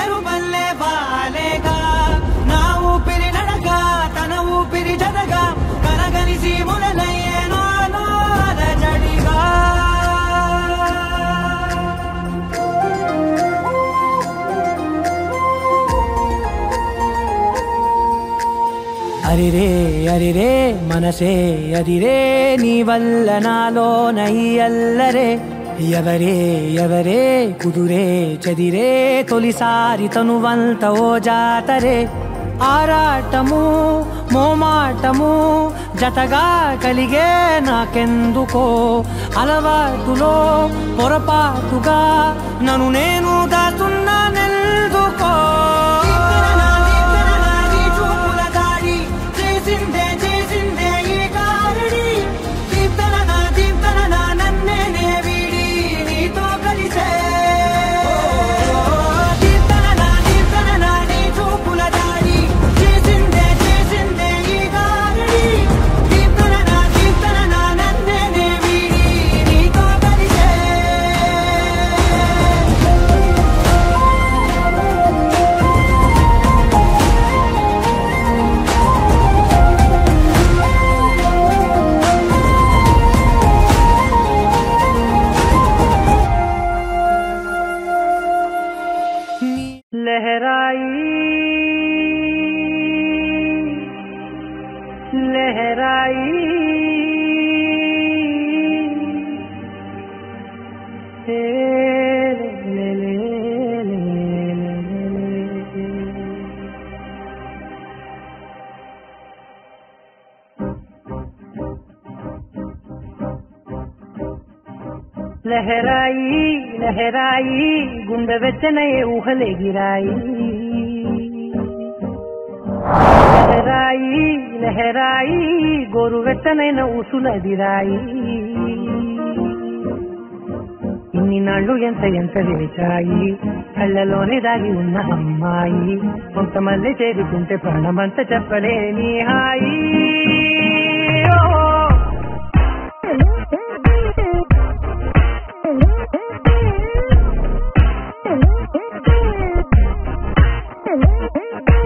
మెరుమల్లే వాలేగా నా ఊపిరి నడగా తన ఊపిరి జదగా కనగలిసి మొదలయ్యే నాలో అలజడిగా అరిరే అరిరే మనసే అరిరే నీ వల్ల నాలో నై అల్లరే ఎవరే ఎవరే కుదురే చదిరే తొలిసారి తనువంత ఓ జాతరే ఆరాటము మోమాటము జతగా కలిగే నాకెందుకో అలవాటులో పొరపాటుగా నన్ను నేను దాస్తున్నానెందుకో लहराई लहराई गुंड वेचने ऊहले गिराई लहराई लहराई गोरु वेचने न उసులదిరాయి ఇన్ని నాళ్ళు ఎంత ఎంత వేచాయి కళ్ళలోనే దాగి ఉన్న అమ్మాయి కొంతమంది చేరుకుంటే ప్రాణమంత చెప్పలేని హాయి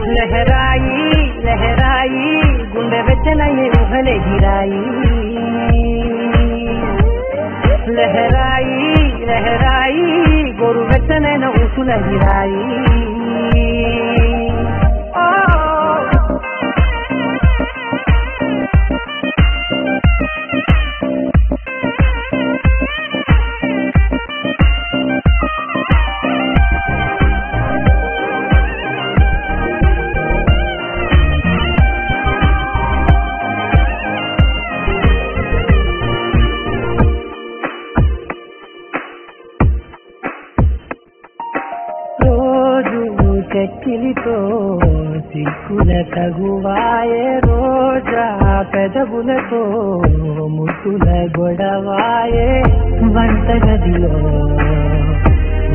लहराई लहराई गुंडे वेचने ऊहले गिराई लहराई लहराई गोरु वेचने न उసులదిరాయి చెక్కిలితో సిక్కుల తగువాయే రోజా పెదవులతో ముసుల గొడవాయే వంటగదిలో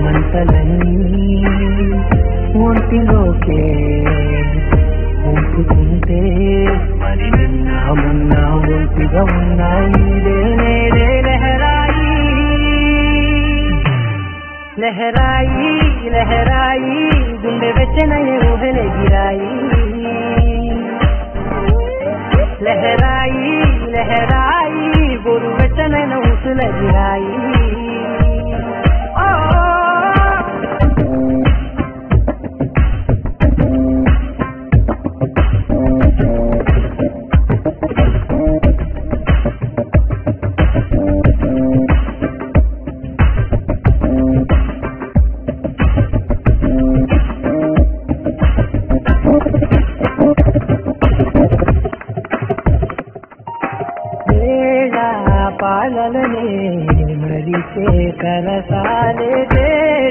మంటలన్నీ ఒంటిలోకే ఉంపుతుంటే మరి నిన్న మొన్న ఒంటిగా ఉన్నాయి నేనే లహరాయి लहराई लहराई गुंडे वेचने ऊहले गिराई लहराई लहराई गोरु वेचने न उసులదిరాయి పాలలనే మరిచే కరసాలే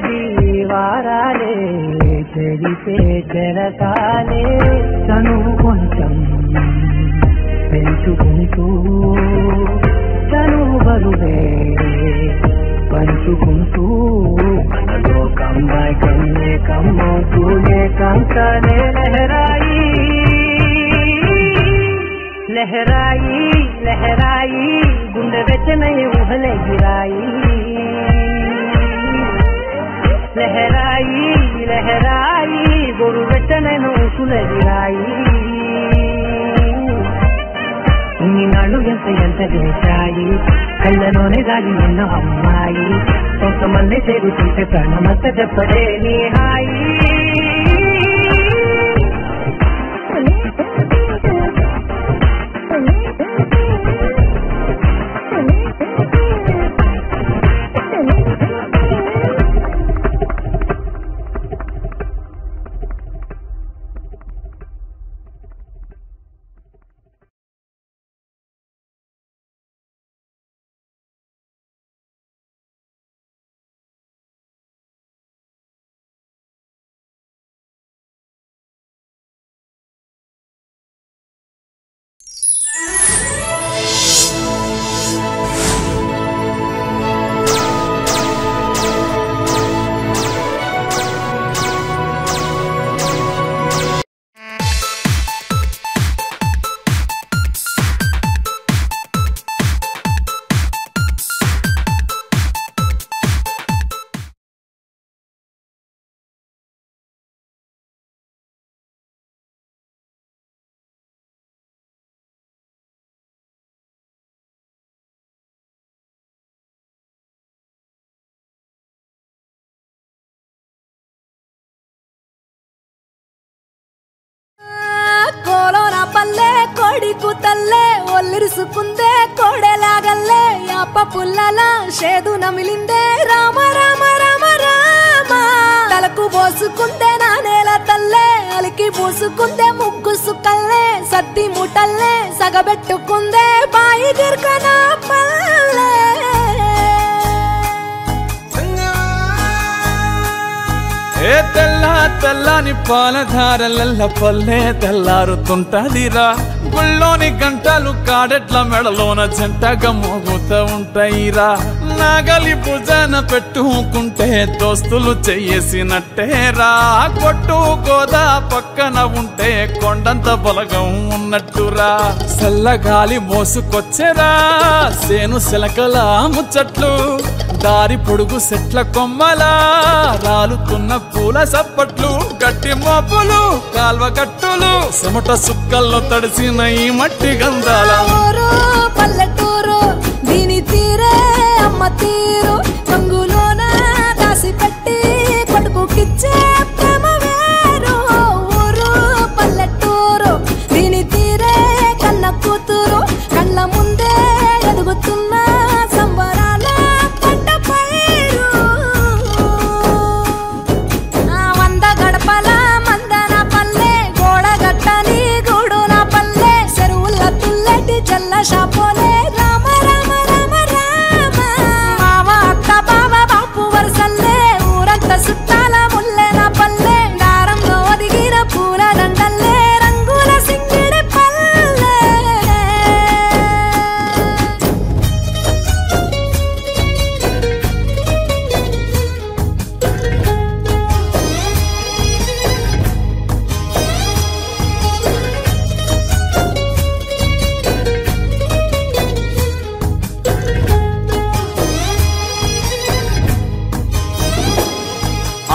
దీవారాలే చెడిపే చెరసాలే తను కొంచెం పెంచుకుంటూ తను బరువే పంచుకుంటూ మనలో కమ్మాయి కమ్మే కమ్మవుతూనే కంకనే లహరాయి लहराई लहराई गुंडे वेचने ऊहले गिराई लहराई लहराई అమ్మాయి కొంతమంది చేరుతుంటే ప్రాణమంత చెప్పడే నీ హాయి కోడి కూతల్లే ఒల్లిరుసుకుందే కోడెలాగల్లే యాప పుల్లల షేదు నమిలిందే రామ రామ రామ రామ తలకు పోసుకుందే నా నేల తల్లే అలికి పూసుకుందే ముగ్గు సుక్కల్లే సద్ది ముటల్లే సగబెట్టుకుందే బాయి గిర్కన పల్లె ఏ తెల్ల తెల్లని పాలధారలల్ల పల్లె తెల్లారుతుంటదిరా గుళ్ళోని గంటలు కాడెట్ల మెడలోన జంటగా మోగుతూ ఉంటాయిరా నాగలి భుజాన పెట్టుకుంటే దోస్తులు చెయ్యేసినట్టేరా కొట్టు గోదా పక్కన ఉంటే కొండంత బలగం ఉన్నట్టురా చల్లగాలి మోసుకొచ్చెరా సేను శిలకల ముచ్చట్లు దారి పొడుగు సెట్ల కొమ్మలా రాలుతున్న పూల సప్పట్లు గట్టి మోపులు కాల్వ గట్టులు చెమట సుక్కల్లో తడిసిన ఈ మట్టి గంధాల పల్లెటూరు దీని తీరే అమ్మ తీరు కంగులోన దాసి పెట్టి కొడుకుకిచ్చే ప్రేమ వేరు ఊరు పల్లెటూరు దీని తీరే కన్న కూతురు కళ్ళ ముందే ఎదుగుతున్న సంబరాల పంట పైరు వంద గడపల మందన పల్లె గోడగట్టని గూడున పల్లె చెరువుల తుల్లటి జల్ల షాపోలే రామ రామ రామ రామ మావ అక్క బావ బాపు వరసల్లే ఊరంతా సుట్టాల ముల్లెన పల్లె దారంలో ఒదిగిన పూల దండల్లే రంగుల సింగిడి పల్లె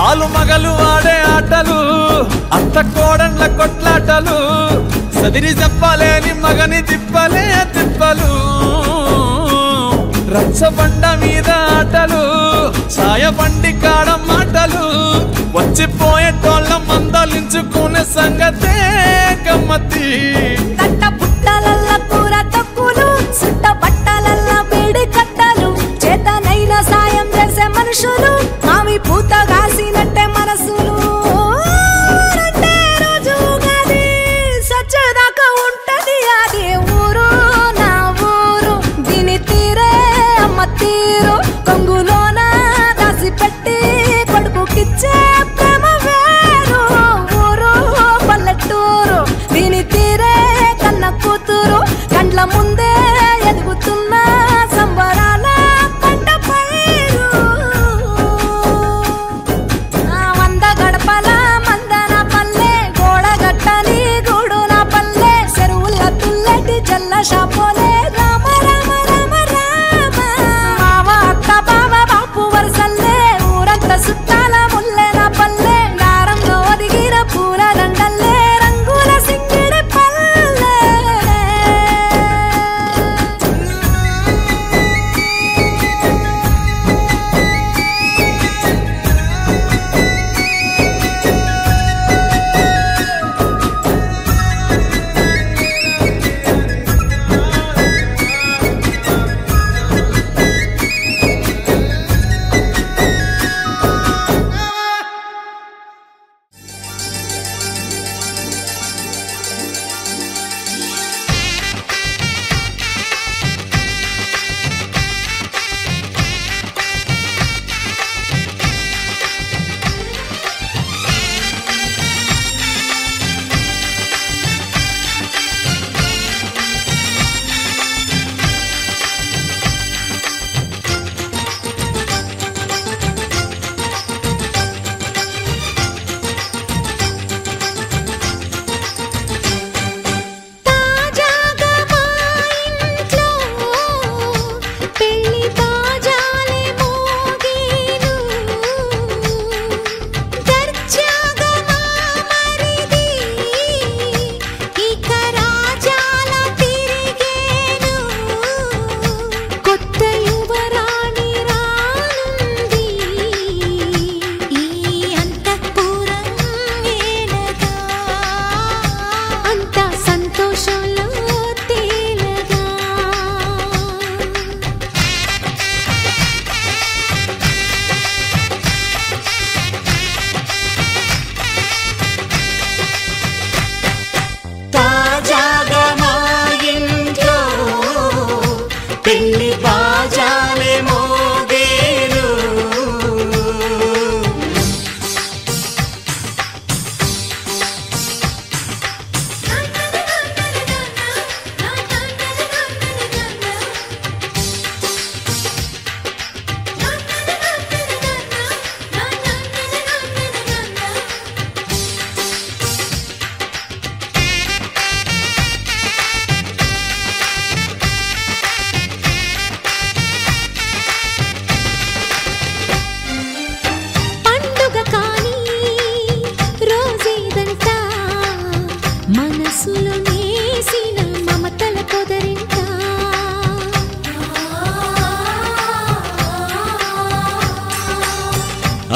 ఆలు మగలు ఆడే ఆటలు అత్త కోడళ్ళ కొట్లాటలు సదిరి చెప్పలేని మగని తిప్పలే తిప్పలు రచ్చబండ మీద ఆటలు ఛాయబండి కాడ మాటలు వచ్చిపోయేటోళ్ళ మందలించుకునే సంగతే గమ్మతి తట్ట పుట్టలల్ల కూర తక్కులు సుట్ట బట్టలల్ల వేడి కట్టలు చేతనైన సాయం చేసే మనుషులు మావి పూత కాసినట్టే మనసులు రెండే రోజు గది సచ్చేదాకా ఉంటది అది ఊరు నా ఊరు దీని తీరే అమ్మ తీరు కొంగులోన దాసి పెట్టి కొడుకుకిచ్చే ప్రేమ వేరు ఊరు పల్లెటూరు దీని తీరే కన్న కూతురు కండ్ల ముందే ఎదుగుతున్న సంబరాల పంట పైరు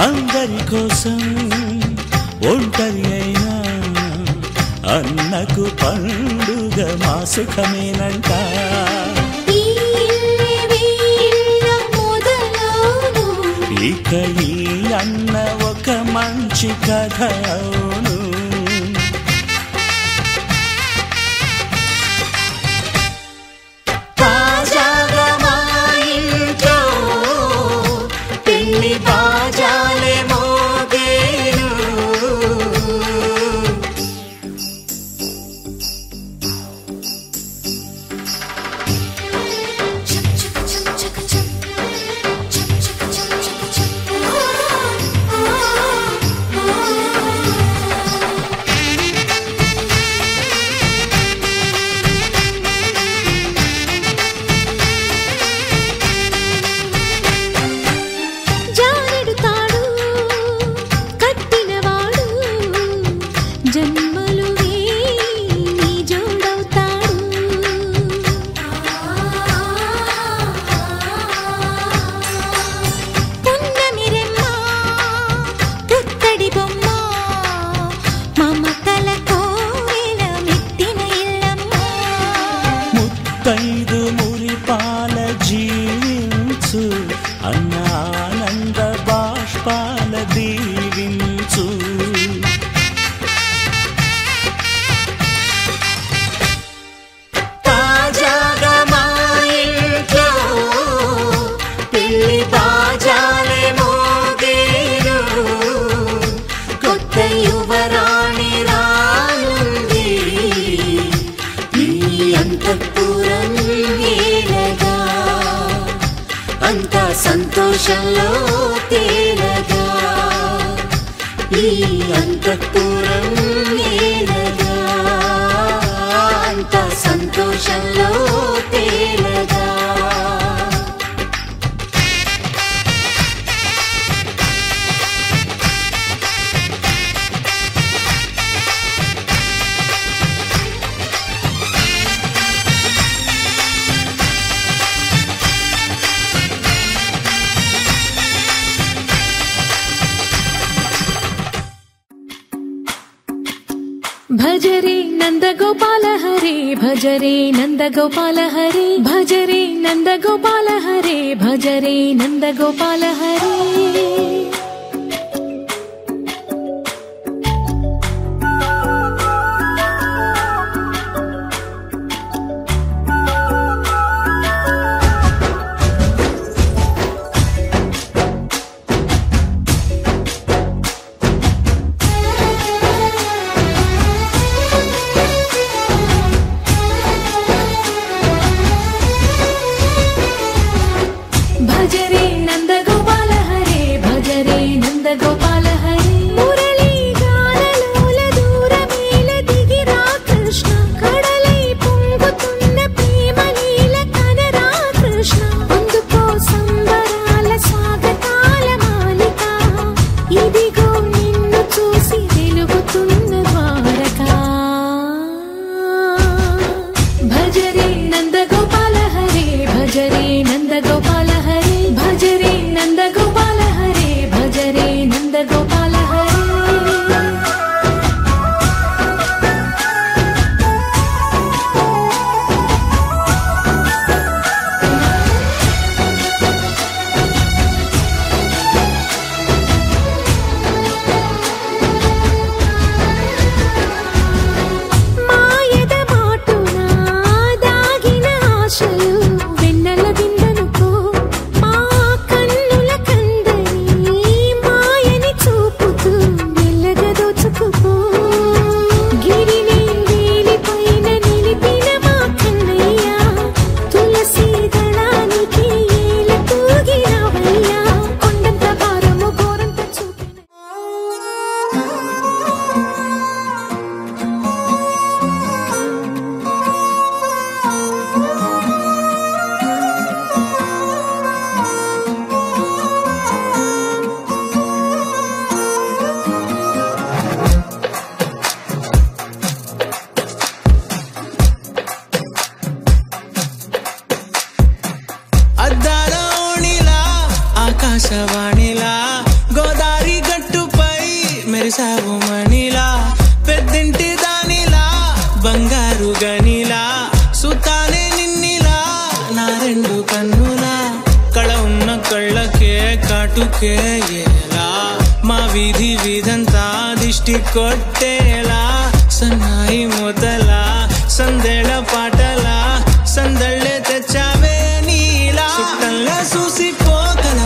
అందరి కోసం ఒంటరి అయినా అన్నకు పండుగ మా సుఖమేనంట. ఇక ఈ అన్న ఒక మంచి కథ అవును. తాజాగా మా ఇంట్లో పెళ్లి బాజాలే మోగేను. సంతోషంలో తేలగా ఈ అంతఃపురం నేలగా, అంత సంతోషంలో తేలగా. భజరే నందగోపాల హరే, భజరే నందగోపాల హరే, భజరే నందగోపాల హరే, భజరే నందగోపాల హరే. భజరే నందగోపాల హరే, భజరే నందగోపాల హరే. మురళీ గానలోల దూరమేల దిగిరా కృష్ణ, కడలై పొంగుతున్న ప్రేమ లీల కనరా కృష్ణ. అందుకో సంబరాల స్వాగతాల మాలిక, ఇదిగో నిన్ను చూసి వెలుగుతున్న ద్వారకా. భజరే నందగోపాల హరే, భజరే నందగోపాల హరే, భజరే నందగోపాల హరే, భజరే నందగోపాల హరే. మాయద మాటున దాగిన ఆశలు వెన్నెల విందనుకో, మా కన్నుల కందని మాయని చూపుతూ మెల్లగా దోచుకుపో. గిరిని వేలిపైన నిలిపిన మా కన్నయ్య, తులసి దళానికి ఏల తూగినవయ్యా. కొండంత భారము గోరంత చూపిన అద్దాల ఓణిలా ఆకాశవాణిలా గోదావరి కాటుకేలా మా వీధి వీధంతా దిష్టి కొట్టేలా సన్నాయి మొదలా సందేళ పాటలా సందళ్ళే తెచ్చావే నీలా సుట్టల్లా చూసిపోగల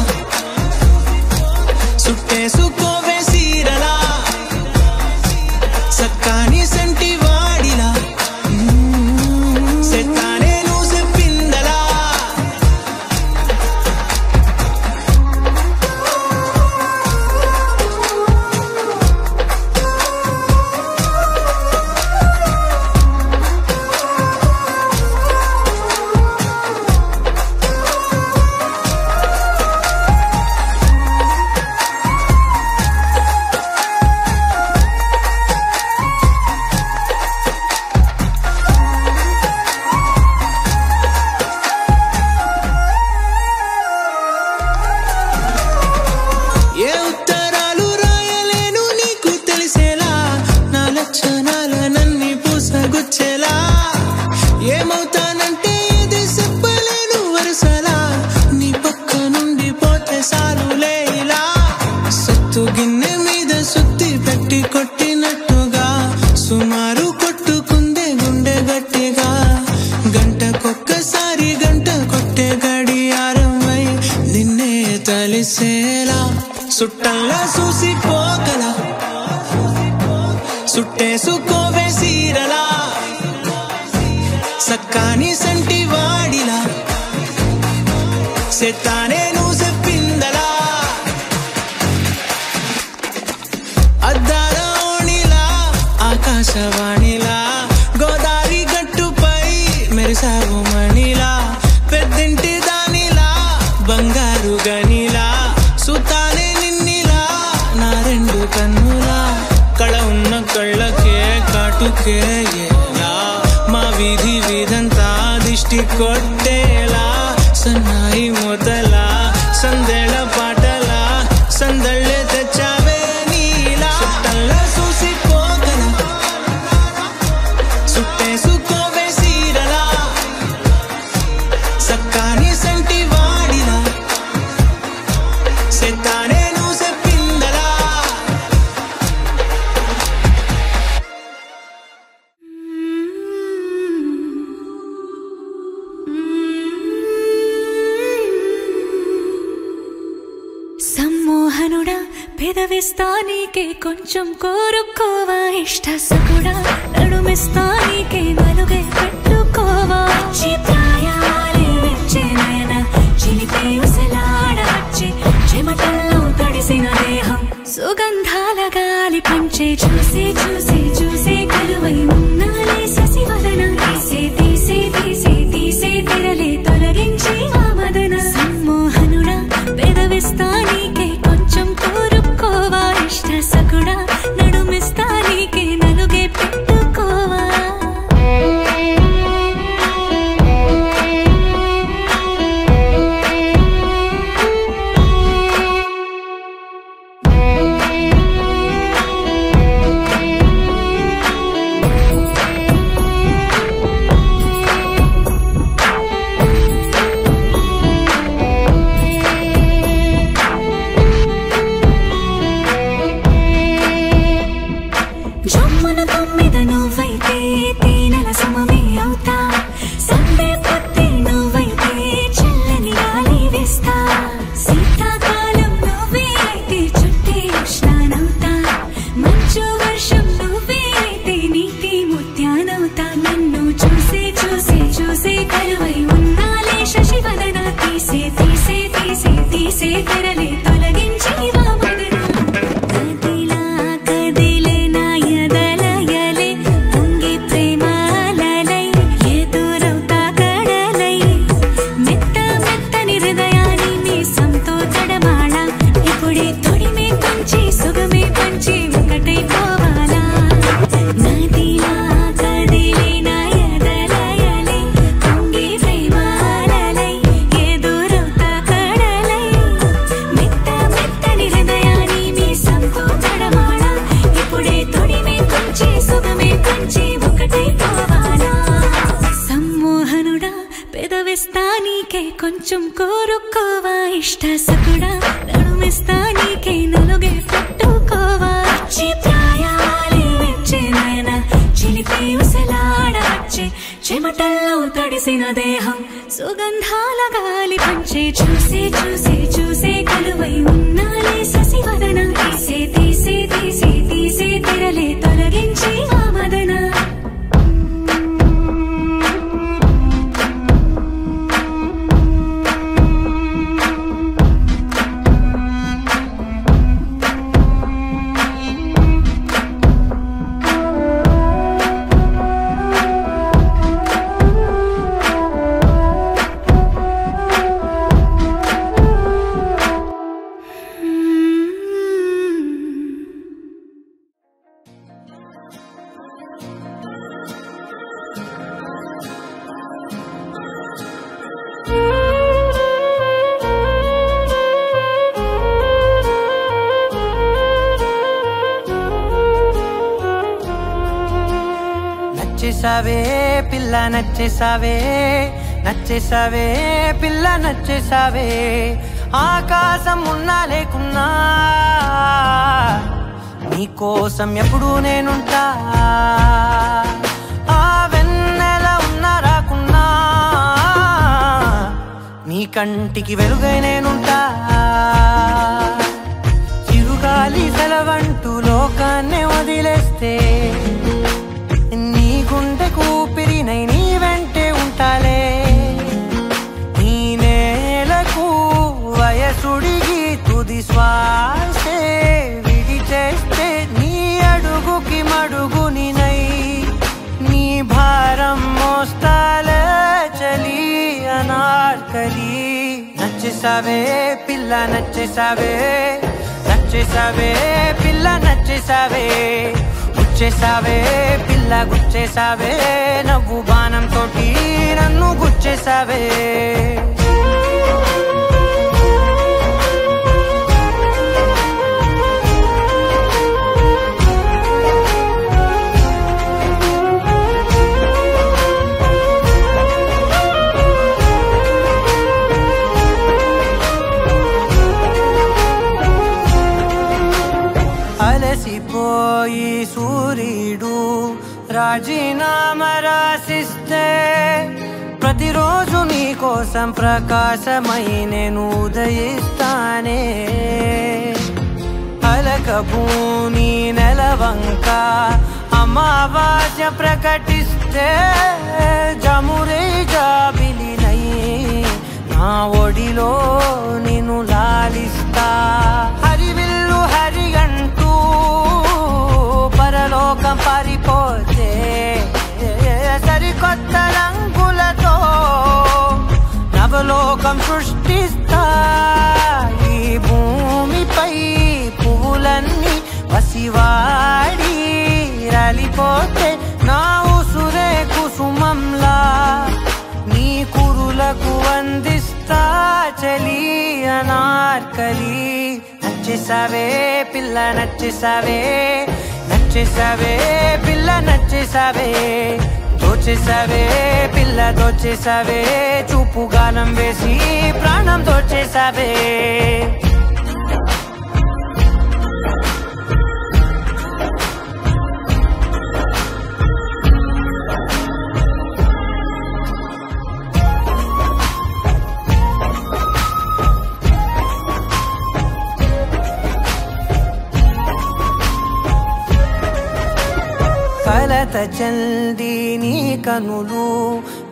సుట్టేసుకోవే సీరలా సక్కాని సంటి వాడిలా సెత్తానే నువ్వు చెప్పిందలా ఏమవుతానంటే ఇది చెప్పలేను వరుసలా నీ పక్క నుండి పోతే సారులే ఇలా సత్తు గిన్నె మీద సుత్తి పెట్టి కొట్టినట్టుగా సుమారు కొట్టుకుందే గుండె గట్టిగా గంటకొక్కసారి గంట కొట్టే గడియారమై నిన్నే తలిసేలా సుట్టల్లా చూసిపోగల సుట్టేసుకోవే సీరలా సక్కాని సంటి వాడిలా సెత్తానే నువ్వు చెప్పిందలా అద్దాల ఓణిలా ఆకాశవాణిలా గోదావరి గట్టుపై మెరిసావు మణిలా పెద్దింటి దానిలా బంగారు గనిలా సుతానే నిన్నిలా నా రెండు కన్నులా కళ ఉన్న కళ్ళకే కాటుకేలా మా వీధి వీధంతా దిష్టి కొట్టేలా సన్నాయి మొదలా సందేళ పాటలా సందళ్ళే తెచ్చావే నీలా సుట్టల్లా చూసిపోగల సుట్టేసుకోవే సీరలా సక్కాని సంటి వాడిలా సెత్తానే నువ్వు చెప్పిందలా సమ్మోహనుడా పెదవిస్తా నీకే కొంచెం కోరుకోవా ఇష్ట సకుడా నడుమిస్తా నీకే నలుగే పెట్టుకోవా చిత్రాయాలే వెచ్చే నయన చిలిపే ఉసలాడచ్చే చెమటల్లో తడిసిన దేహం సుగంధాల గాలి పంచే చూసే చూసే చూసే కలువై ఉన్నాలే శశివదన తీసే తీసే తీసే తీసే తెరలే తొలగించి ఆ మదన సమ్మోహనుడా పెదవిస్తా నీకే కొంచెం కోరుకోవా ఇష్ట సకుడా నడుమిస్తా నీకే నలుగే పెట్టుకోవా జమ్మున తొమ్మిద నువ్వైతే తేనెల సమమే అవుతా సందే పత్తి నువ్వైతే చల్లని గాలి వేస్తా శీతాకాలం నువ్వే అయితే చుట్టే ఉష్ణానవుతా మంచు వర్షం నువ్వే అయితే నీటి ముత్యానవుతా నన్ను చూసే చూసే చూసే కరువై ఉన్నాలే శశివదన తీసే తీసే తీసే తీసే తెరలే తొలగించి వామదన కదిలా కదిలే నా ఎదలయలే పొంగి ప్రేమాలలై ఎదురవుతా కడలై మెత్త మెత్తని హృదయాన్ని నీ సంతో తడమాళ ఇప్పుడే తొడిమే కొంచి సుగమే పంచి ఒకటై పోవాలా నదిలా కదిలే నా ఎదలయలే పొంగి ప్రేమాలలై ఎదురవుతా కడలై మెత్త మెత్తని హృదయాన్ని నీ సంతో తడమాళ ఇప్పుడే తొడిమే కొంచి సుగమే పంచి ఒకటై పోవాలా సమ్మోహనుడా పెదవిస్తా నీకే కొంచెం కోరుకోవా ఇష్ట సకుడా నడుమిస్తా నీకే నలుగే పట్టుకోవా వచ్చే ప్రాయాలే వచ్చే నాయన చిలిపి ఉసలాడవచ్చే చెమటల్లో తడిసిన దేహం సుగంధాల గాలి పంచే చూసే చూసే చూసే కలువై ఉన్నాలే శశివదన తీసే తీసే తీసే తీసే తెరలే తొలగించే ఆ మదన నచ్చేసావే పిల్ల నచ్చేసావే నచ్చేసావే పిల్ల నచ్చేసావే ఆకాశం ఉన్నా లేకున్నా నీకోసం ఎప్పుడు నేనుంటా ఆ వెన్నెల ఉన్నా రాకున్నా నీ కంటికి వెలుగై నేనుంటా చిరుగాలి సెలవంటూ లోకాన్ని వదిలేస్తే నీ గుండె కూపిరినై నీ వెంటే ఉంటాలే నీ నేలకు వయసుడిగి తుది శ్వాసే విడిచేస్తే నీ అడుగుకి మడుగునినై నీ భారం మోస్తాలే చలి అనార్కలి నచ్చేసావే పిల్ల నచ్చేసావే నచ్చేసావే పిల్ల నచ్చేసావే గుచ్చేసావే పిల్ల గుచ్చేసావే నవ్వు బాణం తోటి నన్ను గుచ్చేసావే అలసిపోయి సూర్యుడు రాజీనామా రాసిస్తే ప్రతిరోజు నీ కోసం ప్రకాశమై నేను ఉదయిస్తానే అలకభూని నెలవంక అమావాస్య ప్రకటిస్తే జమురే జాబిలినై నా ఒడిలో నిన్ను లాలిస్తా హరివిల్లు హరిగంటూ పరలోకం పారిపోతే సరికొత్త రంగులతో నవలోకం సృష్టిస్తా ఈ భూమిపై పువ్వులన్నీ పసివాడి రాలిపోతే నా ఉసురే కుసుమంలా నీ కురులకు అందిస్తా చలి అనార్కలి నచ్చేసావే పిల్ల నచ్చేసావే నచ్చేసావే పిల్ల నచ్చేసావే దోచేసావే పిల్ల దోచేసావే చూపు గానం వేసి ప్రాణం దోచేసావే కలత చల్ది నీ కనులు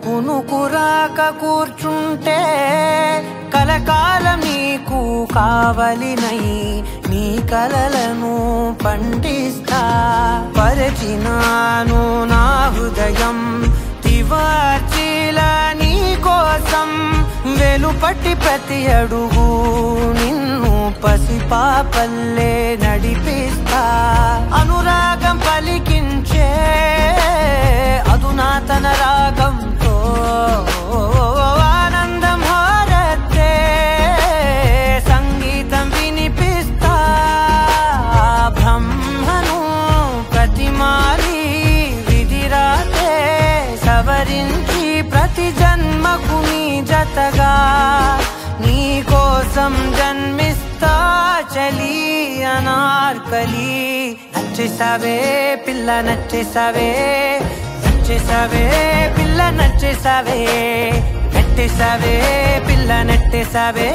కునుకురాక కూర్చుంటే కలకాలం నీకు కావలినై నీ కలలను పండిస్తా పరిచినాను నా హృదయం తివార్చిలా నీ కోసం వెలుపట్టి ప్రతి అడుగు నిన్ను పసిపాపల్లే నడిపిస్తా అనురాగం పలికించే అధునాతన రాగంతో ఆనందం హారతే సంగీతం వినిపిస్తా బ్రహ్మను ప్రతిమాలి విధిరాతే సవరించి ప్రతి జన్మకు నీ జతగా నీ కోసం కోసం జన్మిస్తా చలి అనార్కలి నచ్చేసావే పిల్ల నచ్చేసావే నచ్చేసావే పిల్ల నచ్చేసావే నెట్టేసావే పిల్ల నెట్టేసావే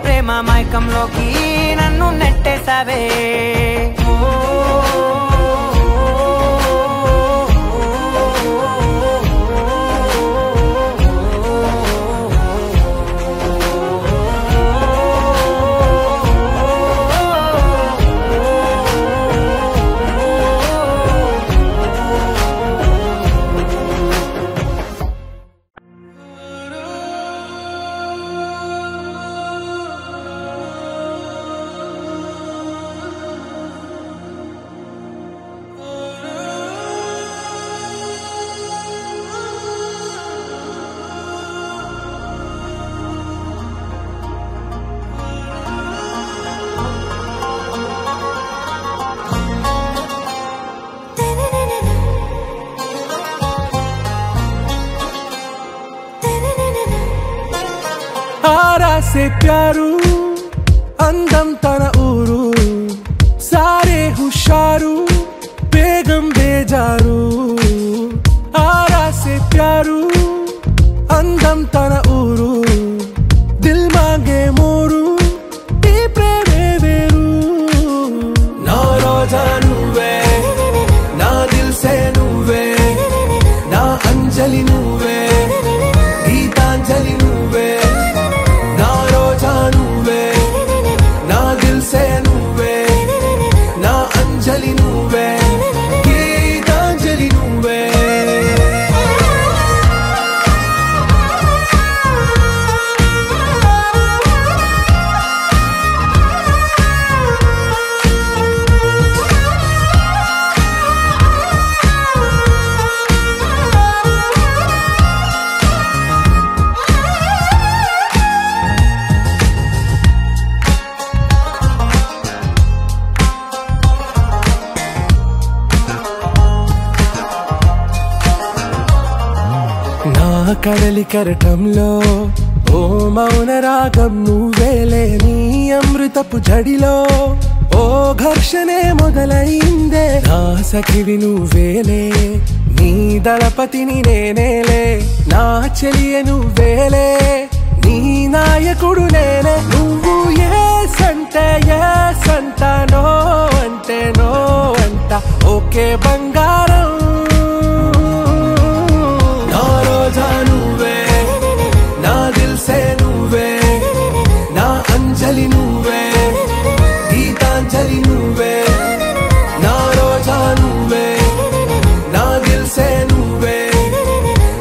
ప్రేమ మైకంలోకి నన్ను నెట్టేసావే से प्यारू अंदम तन ऊरू सारे हुशारू बेगम बेजारू आरा से प्यारू अंदम तन ऊरू दिल मांगे मोरू ई प्रेमे वेरू ना रोजा नुवे ना दिल से नुवे ना अंजलि नुवे गीतांजलि नुवे ना दिल से नुवे ना अंजलि नुवे गीतांजलि नुवे కడలి కరటంలో ఓ మౌన రాగం నువ్వేలే నీ అమృతపు జడిలో ఓ ఘర్షణే మొదలైందే నా సఖివి నువ్వేలే నీ దళపతిని నేనేలే నా చెలియ నువ్వేలే నీ నాయకుడు నేనే నువ్వు ఏ సంట నో అంటే నో అంట ఓకే బంగారం ना दिल से नुवे ना अंजलि नुवे गीतांजलि नुवे ना रोजा नुवे ना दिल से नुवे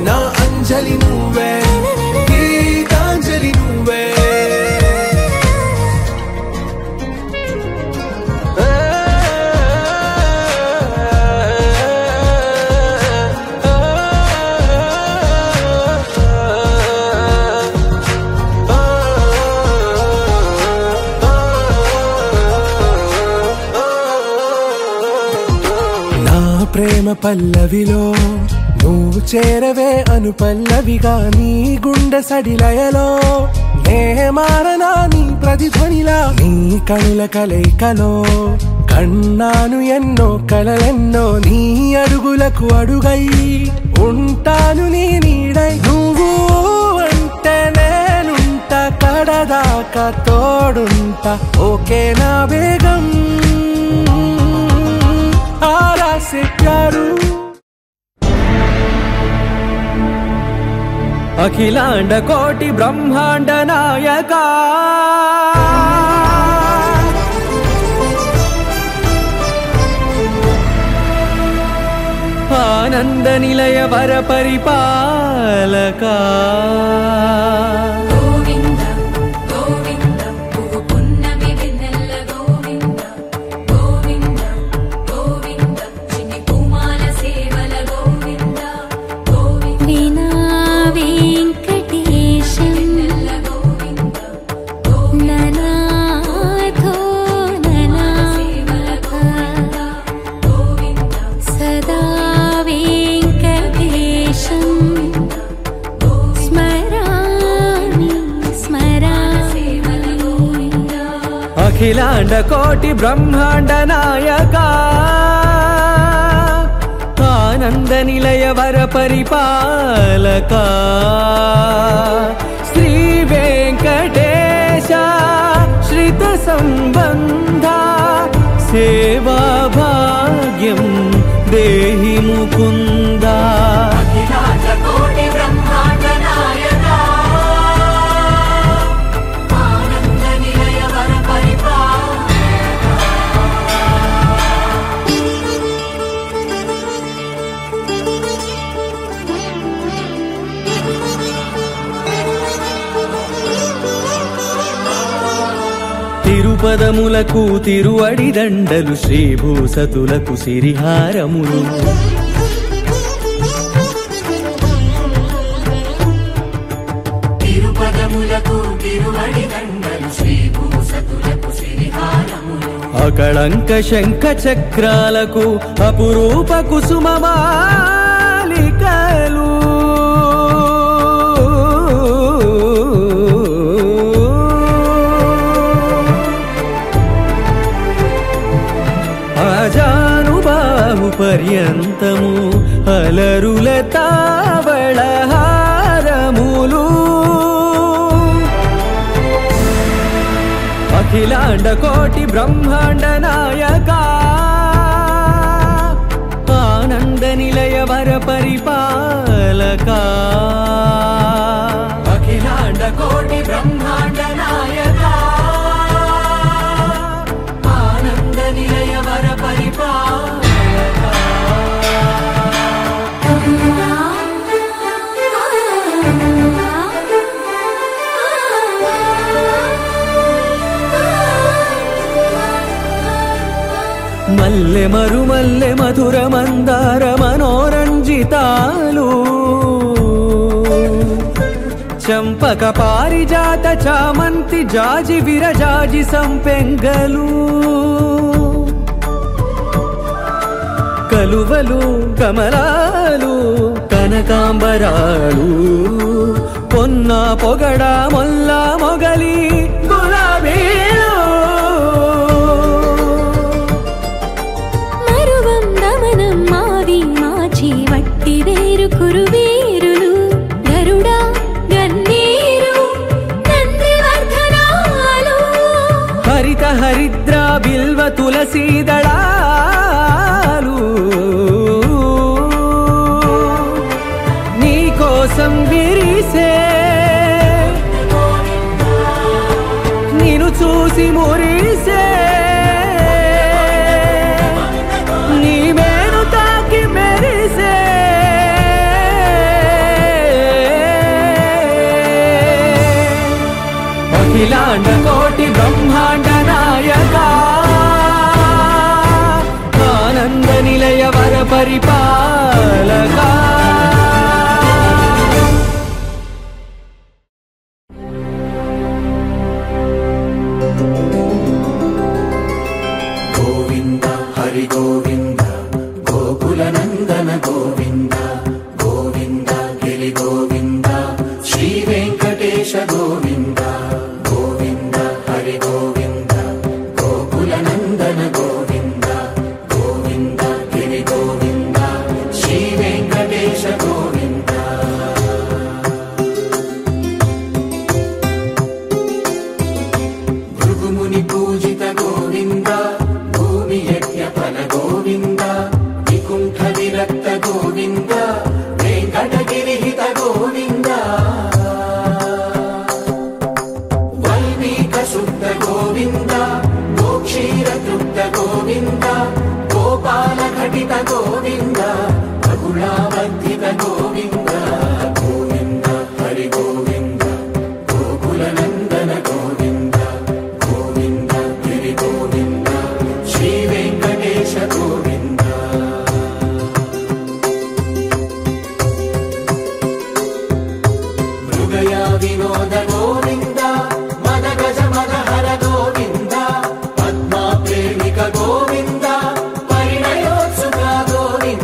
ना अंजलि नुवे गीतांजलि नुवे ప్రేమ పల్లవిలో నువ్వు చేరవే అను పల్లవిగా నీ గుండె సడిలయలో నే మారనా నీ ప్రతిధ్వనిలా నీ కనుల కలయికలో కన్నాను ఎన్నో కలలెన్నో నీ అడుగులకు అడుగై ఉంటాను నీ నీడై నువ్వు అంటే నేనుంట కడదాకా తోడుంటా ఓకే నా బేగం आरा से प्यारू अखिलांड कोटि ब्रह्मांड नायका आनंद निलय वर परिपालका स्मरामि అఖిలాండ కోటి బ్రహ్మాండ నాయక ఆనంద నిలయ వర పరిపాలక శ్రీ వెంకటేశ శ్రిత సంబంధ సేవా భాగ్యం దేహి ముకుంద. అఖిలాండ కోటి బ్రహ్మాండ నాయక ఆనంద నిలయ వర తిరుపదములకు తిరువడి దండలు శ్రీభూసతులకు సిరిహారములు తిరుపదములకు తిరువడి దండలు శ్రీభూసతులకు సిరిహారములు అకళంక శంఖ చక్రాలకు అపురూప కుసుమమాలికలు అజానుబాహు పర్యంతము అలరుల తావళహారములు అఖిలాండ కోటి బ్రహ్మాండ నాయక ఆనంద నిలయ వర పరిపాలక అఖిలాండ కోటి బ్రహ్మాండ నాయక ఆనంద నిలయ వర పరిపాలక. మల్లె మరుమల్లె మధుర మందార మనోరంజితాలు చంపక పారిజాత చామంతి జాజి విరజాజి సంపెంగలు కలువలు కమలాలు కనకాంబరాలు పొన్న పొగడ మొల్ల మొగలి గులాబీలు వట్టి వేరు కురువీరులు గరుడ గన్నేరు నందివర్ధనాలు హరిత హరిద్ర బిల్వ తులసీదళాలు నీ కోసం విరిసే నిన్ను చూసి మురిసే అఖిలాండ కోటి బ్రహ్మాండ నాయక ఆనంద నిలయ వర పరిపాలక. గోవింద హరి గోవింద గోకుల నందన గోవింద గోవింద గిరి గోవింద శ్రీ వెంకటేశ గోవింద గోవింద హరి గోవింద గోకుల నందన గోవింద గోవింద గిరి గోవింద శ్రీ వెంకటేశ గోవింద. భృగుముని పూజిత గోవింద భూమి యజ్ఞ ఫల గోవింద వికుంఠ విరక్త గోవింద వెంకటగిరిహిత గోవింద వైదిక శుద్ధ గోవింద గోక్షీర తృప్త గోవింద గోపాల ఘటిత గోవింద రఘుళావర్ధిత గోవింద గోవింద హరి గోవింద గోకుల నందన గోవింద గోవింద గిరి గోవింద శ్రీ వెంకటేశ గోవింద. మృగయా వినోద గోవింద మద గజ మద హర గోవింద పద్మా ప్రేమిక గోవింద పరిణయోత్సుక గోవింద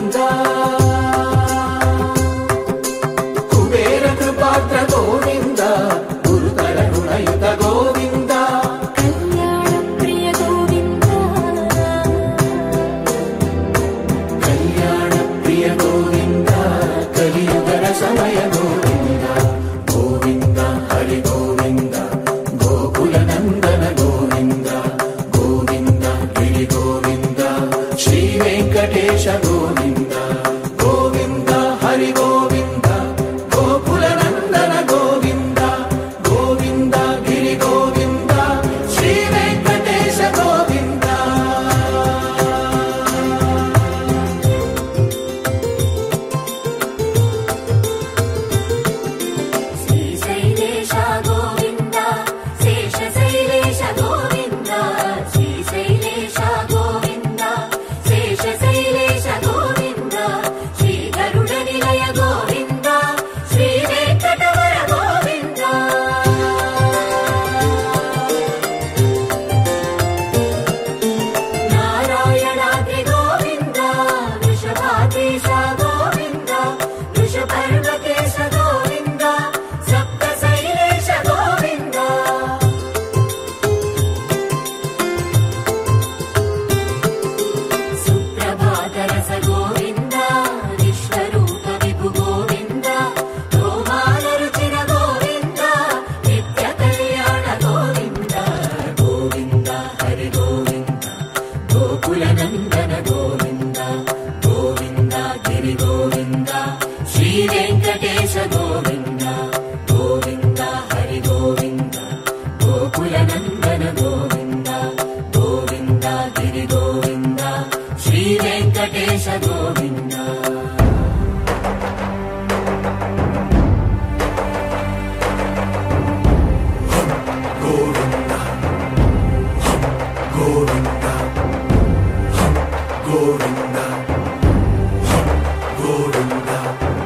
గోవింద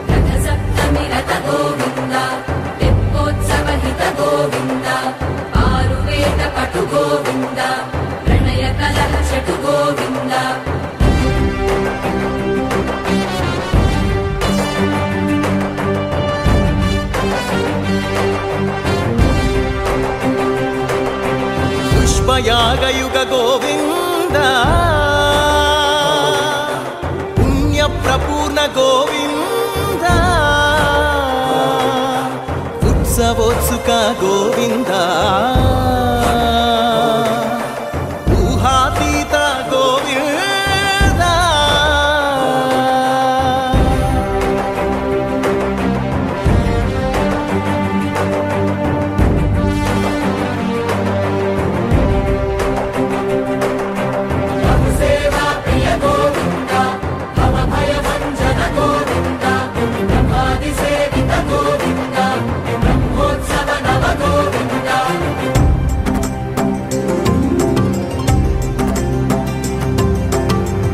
రథ సప్తమి రథ గోవింద తెప్పోత్సవ హిత గోవింద ఆరువేద పటు గోవింద ప్రణయ కలహ చటు గోవింద పుష్పయాగయుగ గోవింద పుణ్యప్రపూర్ణ గోవింద ఉత్సవోత్సుక గోవింద ఊహాతీత గోవింద సేవా ప్రియ గోవింద భవ భయ భంజన గోవింద బ్రహ్మాది సేవిత గోవింద బ్రహ్మోత్సవ నవ గోవింద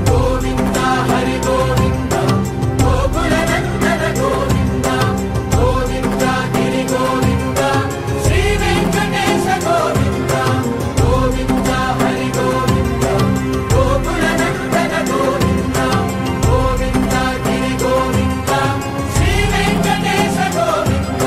గోవింద హరి గోవింద గోకుల నందన గోవింద గోవింద గిరి గోవింద శ్రీ వెంకటేశ గోవింద గోవింద హరి గోవింద గోకుల నందన గోవింద గోవింద గిరి గోవింద శ్రీ వెంకటేశ గోవింద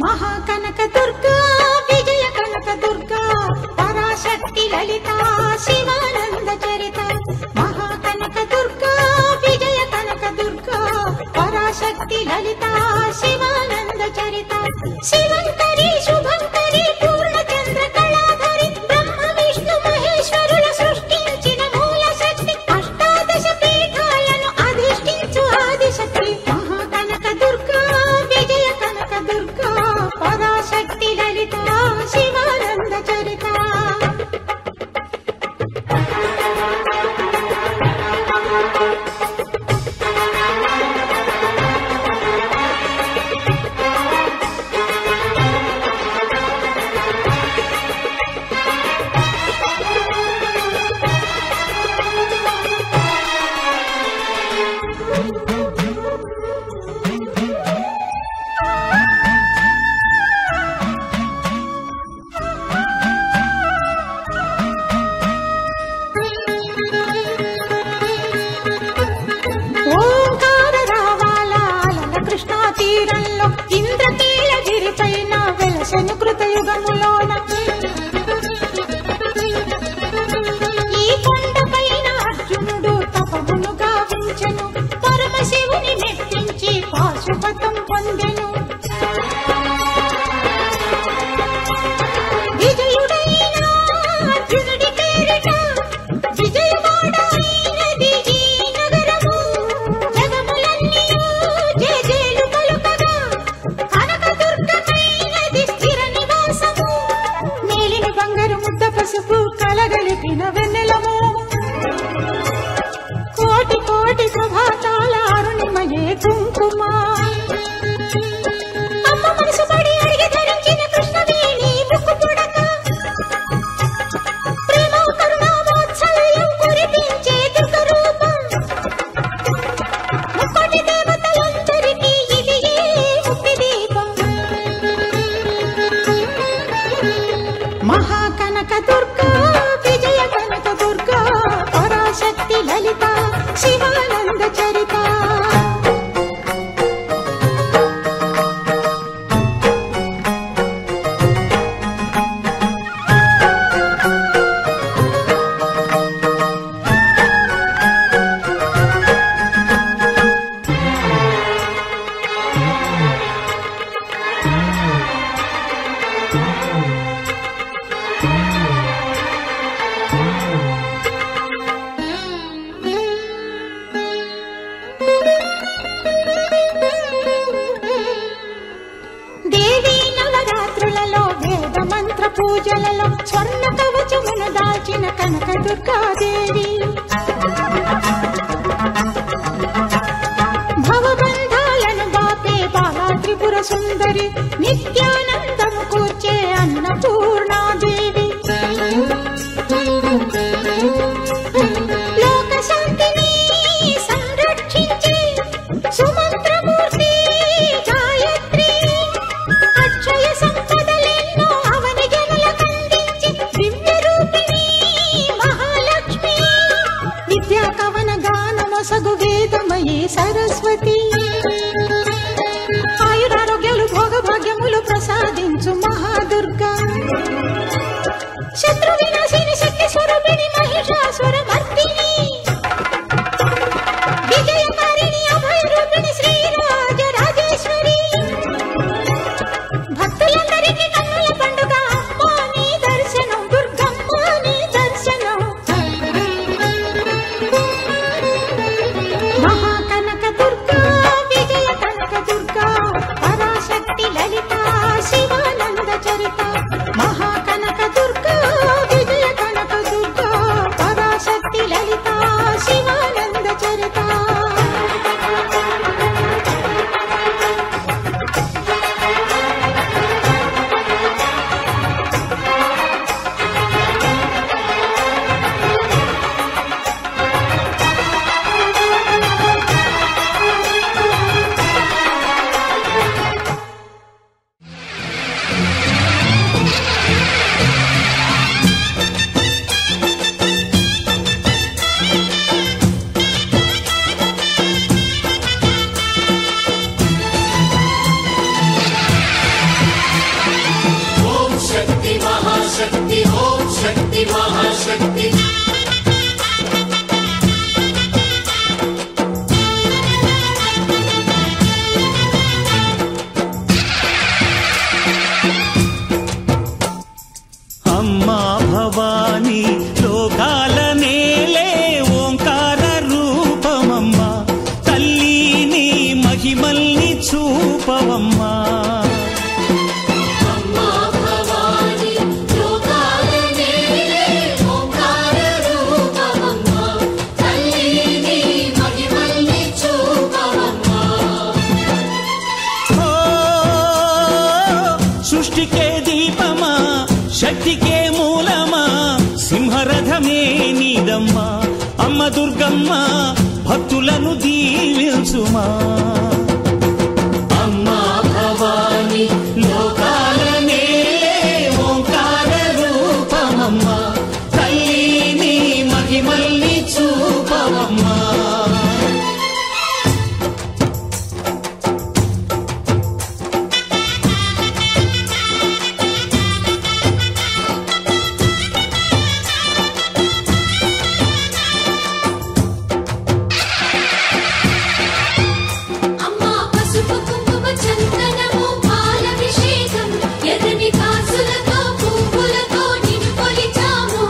మహాకనక దుర్గా విజయ కనక దుర్గా పరాశక్తి లలిత శివానంద చరిత మహాకనక దుర్గా విజయ కనక దుర్గా పరాశక్తి లలిత శివానంద చరిత శివంకరి శుభంకరి పూర్ణచంద్ర కళాధరి బ్రహ్మ విష్ణు మహేశ్వరుల సృష్టించిన మూల శక్తి అష్టాదశ పీఠాలను అధిష్ఠించు ఆదిశక్తి మహాకనక దుర్గా విజయ కనక దుర్గా పరాశక్తి లలిత శివానంద చరిత ఓంకార రావాల కృష్ణా తీరంలో ఇంద్రకీలగిరి పైన వెలసెను కృతయుగములోన ఈ కొండ పైన అర్జునుడు తపమును గావించెను పరమశివుని మెప్పించి పాశుపతం పొందెను విజయుడైన అర్జునుడి పేరిట విజయవాడ అయినది ఈ నగరము జగములన్నీయు జేజేలు పలుకగా కనకదుర్గమైనది స్థిర నివాసము మేలిన బంగారు ముద్ద పసుపు కలగలిపిన వెన్నెలము కోటి కోటి ప్రభాతాల అరుణిమయే కుంకుమ అమ్మ మనసు పడి అడిగి ధరించిన కృష్ణవేణి ముక్కు పుడక ప్రేమ కరుణామోత్సల్యం కురిపించే దుర్గ రూపం ముక్కోటి దేవతలందరికీ ఇది ఏ ముక్తి దీపం మహాకనక దుర్గా విజయ కనక దుర్గా పరాశక్తి లలిత శివానంద చరిత దుర్గాదేవి భవబంధాలను బాపే బాలా త్రిపుర సుందరి నిత్యానందము కూర్చే అన్నపూర్ణాదేవి లోక శాంతిని సంరక్షించే సుమంత్రమూర్తి గాయత్రి అక్షయ సంపదలెన్నో అవని జనులకందించి దివ్య రూపిణి మహాలక్ష్మి విద్యా కవన గానమొసగు వేదమయీ సరస్వతి ఆయురారోగ్యాలు భోగభాగ్యములు ప్రసాదించు మహాదుర్గా శత్రు వినాశిని శక్తి స్వరూపిణి మహిషాసుర మర్దిని విజయకారిణి అభయ రూపిణి శ్రీరాజ రాజేశ్వరి భక్తులందరికీ కన్నుల పండుగ అమ్మా నీ దర్శనం దుర్గమ్మ నీ దర్శనం మహాకనక దుర్గా విజయ కనక దుర్గా పరాశక్తి లలిత శివానంద చరిత మహాకనక దుర్గా విజయ కనక దుర్గా పరాశక్తి లలిత శివానంద చరిత ఓం శక్తి మహాశక్తి ఓం శక్తి మహాశక్తి అమ్మా భవాని లోకాల నేలే ఓంకార రూపమమ్మా తల్లిని మహిమల్ని చూపవమ్మా అమ్మా భవాని లోకాల నేలే ఓంకార రూపమమ్మా తల్లిని మహిమల్ని చూపవమ్మా ఓ సృష్టికే దీపమా శక్తికే మూలమా సింహరథమే నీదమ్మా అమ్మ దుర్గమ్మ భక్తులను దీవించుమా అమ్మా భవాని లోకాల నేలే ఓంకార రూపమమ్మా తల్లిని మహిమల్ని చూపవమ్మా అమ్మా పసుపు కుంకుమ చందనము పాలభిషేకం ఎర్రని కాసులతో పువ్వులతో నిన్ను కొలిచాము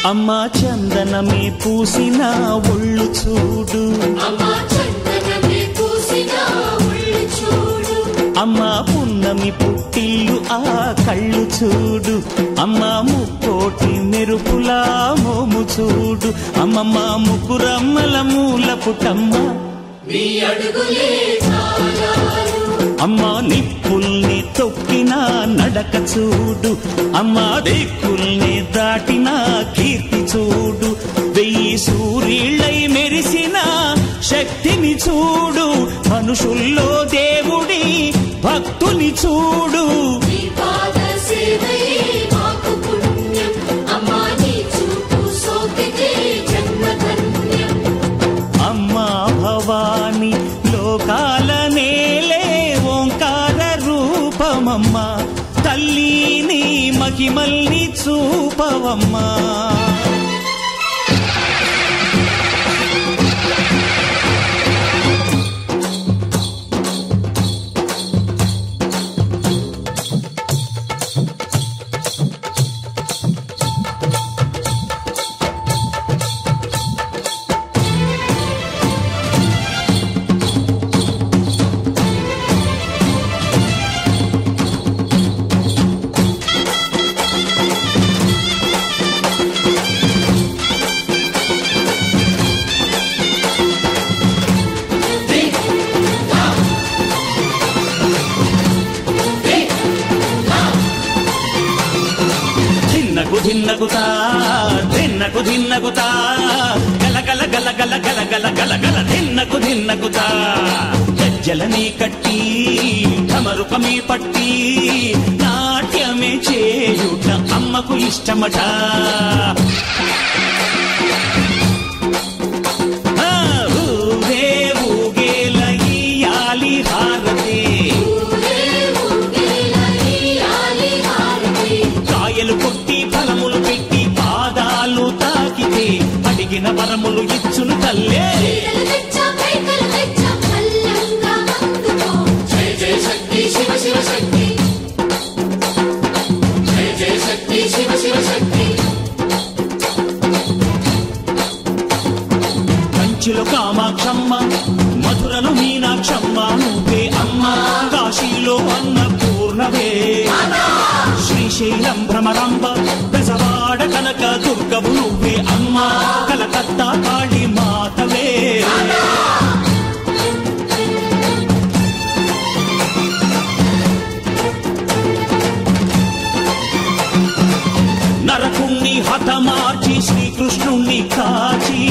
అమ్మా చందనమే పూసిన ఒళ్ళు చూడు అమ్మా చందనమే పూసిన ఒళ్ళు చూడు అమ్మా పున్నమి పుట్టిల్లు ఆ కళ్ళు చూడు అమ్మా ముక్కోటి మెరుపులా మోము చూడు అమ్మమ్మ ముగ్గురమ్మల మూల పుట్టమ్మ నీ అడుగులే తాళాలు అమ్మా నిప్పుల్ని తొక్కిన నడక చూడు అమ్మా దిక్కుల్ని దాటిన కీర్తి చూడు వెయ్యి సూర్యుళ్ళై మెరిసిన శక్తిని చూడు మనుషుల్లో దేవుడి భక్తుని చూడు నీ పాద సేవయే మాకు పుణ్యం అమ్మా నీ చూపు సోకితే జన్మధన్యం అమ్మా భవాని లోకాల నేలే ఓంకార రూపమమ్మా తల్లిని మహిమల్ని చూపవమ్మా ధిన్నకుతా ధిన్నకు ధిన్నకుతా గల గల గల గల గల గల గల గల ధిన్నకుతా గజ్జలని కట్టి ఢమరుకమే పట్టి నాట్యమే చేయుట అమ్మకు ఇష్టమట. వరములు ఇచ్చును తల్లే. జయ జయ శక్తి శివ శివ శక్తి, జయ జయ శక్తి శివ శివ శక్తి. కంచిలో కామాక్షమ్మ, మధురలో మీనాక్షమ్మ నువ్వే అమ్మ. కాశీలో అన్నపూర్ణవే, శ్రీశైలం భ్రమరాంబ, బెజవాడ కనక దుర్గవు నువ్వే అమ్మ. కలకత్తా కాళీ మాతవే. నరకుణ్ణి హతమార్చి శ్రీకృష్ణుణ్ణి కాచి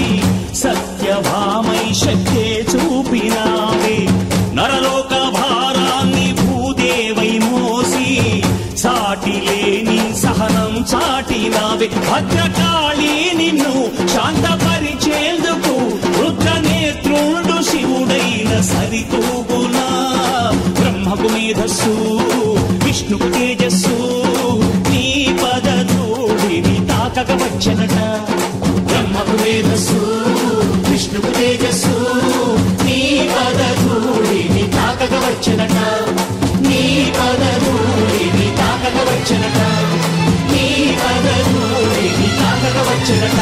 సత్యభామై శక్తే చూపినావే. నరలోక భారాన్ని భూదేవై మోసి సాటి లేని సహనం చాటినావే. భద్రకాళి నిన్ను శాంతపరిచేందుకు రుద్రనేత్రుండు శివుడైన సరితూగునా. బ్రహ్మకు మేధస్సు విష్ణుకు తేజస్సు నీ పదధూళిని తాకక వచ్చనట. బ్రహ్మకు మేధస్సు విష్ణుకు తేజస్సు నీ పదధూళిని తాకక వచ్చనట. నీ పదధూళిని తాకక వచ్చనట. నీ పదధూళిని తాకక వచ్చనట.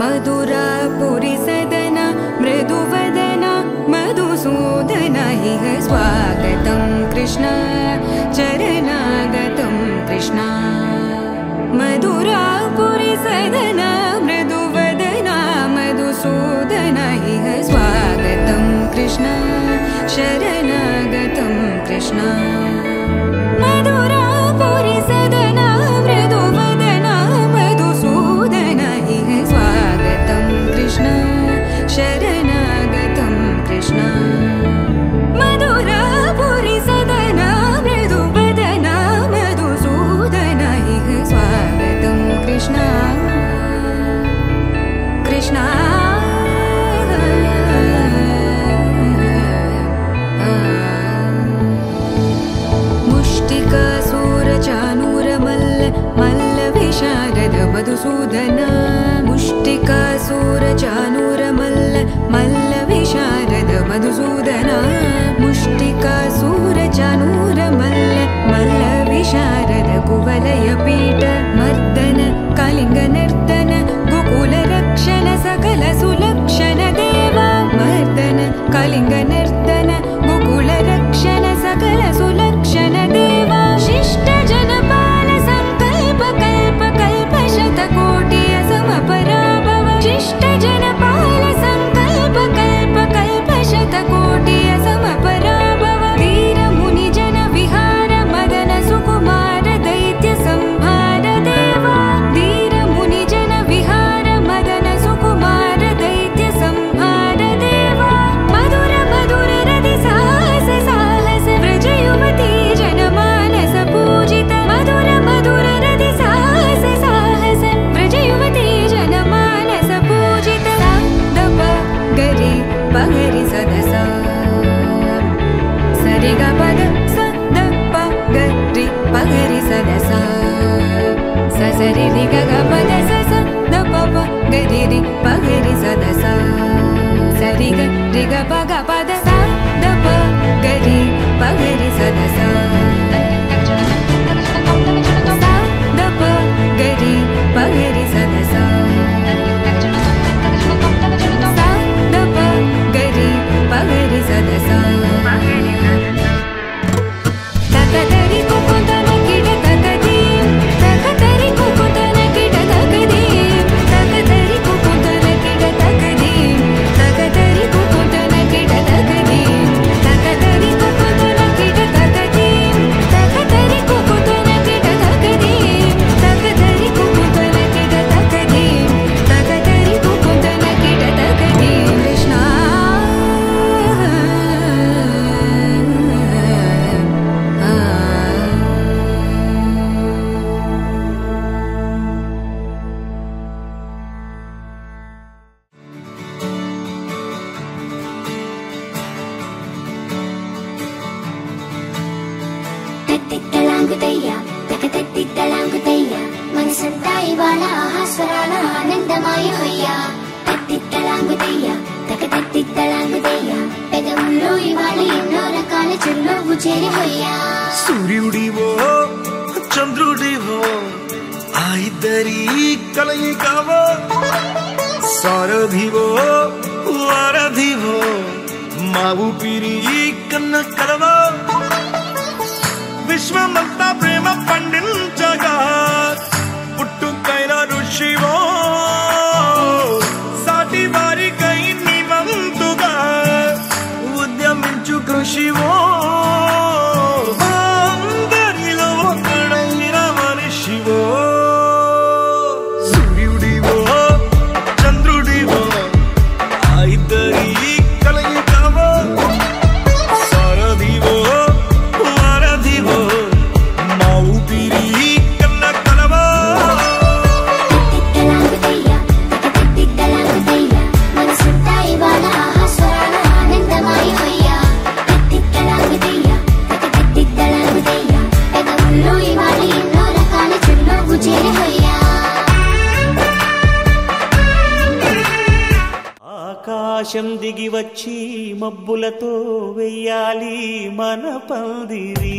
मधुरापुरी सदन मृदुवदन मधुसूदन इह स्वागतं कृष्ण चरणागतं कृष्ण. मधुरापुरी सदन मृदुवदन मधुसूदन इह स्वागतं कृष्ण शरणागतं कृष्ण. मधुरापुरी सदन मृदुवदन मधुसूदन इह स्वागतं कृष्ण शरणागतं कृष्ण. मधुरापुरी सदन मृदुवदन मधुसूदन इह स्वागतं कृष्ण कृष्ण. मुष्टिकासूरचानूरमल्ल मल्लविशारद मधुसूदन. मुष्टिकासूरचानूरमल्ल मल्लविशारद मधुसूदन. मुष्टिकासूरचानूरमल्ल मल्लविशारद कुवलयपीठ मर्दन कलिङ्गनर्तन गोकुलरक्षण सकल सुलक्षण देवा. मर्दन कलिङ्गनर्तन गोकुलरक्षण सकल सुलक्षण देवा. शिष्ट जनपाल संकल्प कल्प कल्प शतकोटि असमपराभव. शिष्ट जनपाल संकल्प कल्प कल्प शतकोटि గరి రి పగరి సదస సరి గ రి గ ప గ ప ద స ద ప గరి పగరి సదస స ద ప గరి పగరి సదస స ద ప గరి పగరి సదస తకదరి కుకుందన కిడ తకది తకదరి కుకుందన కిడ తకది తకదరి కుకుందన కిడ తకది తకదరి కుకుందన కిడ తకది తకదరి కుకుందన కిడ తకది తకదరి కుకుందన కిడ తకది తకదరి కుకుందన కిడ తకది తకదరి కుకుందన కిడ తకది కృష్ణ తత్తిత్తలాంగుతయ్య తకతత్తిత్తలాంగుతయ్య మనసంతా ఇవాళ ఆహాస్వరాల ఆనందమాయ హొయ్య తత్తిత్తలాంగుతయ్య తకతత్తిత్తలాంగుతయ్య పెదవుల్లో ఇవాళ ఎన్నో రకాల చిరునవ్వు చేరి హొయ్య సూర్యుడివో చంద్రుడివో ఆ ఇద్దరి కలయికవో సారథివో వారధివో మా ఊపిరి కన్న కలవో విశ్వమంతా ప్రేమ పండించగా పుట్టుకైన ఋషివో సాటి వారికై నివంతుగా ఉద్యమించు కృషివో అందరిలో ఒకడైన మనిషివో సూర్యుడివో చంద్రుడివో ఆ ఇద్దరి కలయికవో సారథివో వారధివో మా ఊపిరి కన్న కలవో తత్తిత్తలాంగుతయ్య తకతత్తిత్తలాంగుతయ్య మనసంతా ఇవాళ ఆహాస్వరాల ఆనందమాయ హొయ్య తత్తిత్తలాంగుతయ్య తకతత్తిత్తలాంగుతయ్య పెదవుల్లో ఇవాళ ఎన్నో రకాల చిరునవ్వు చేరి హొయ్య ఆకాశం దిగి వచ్చి మబ్బులతో వెయ్యాలి మన పందిరి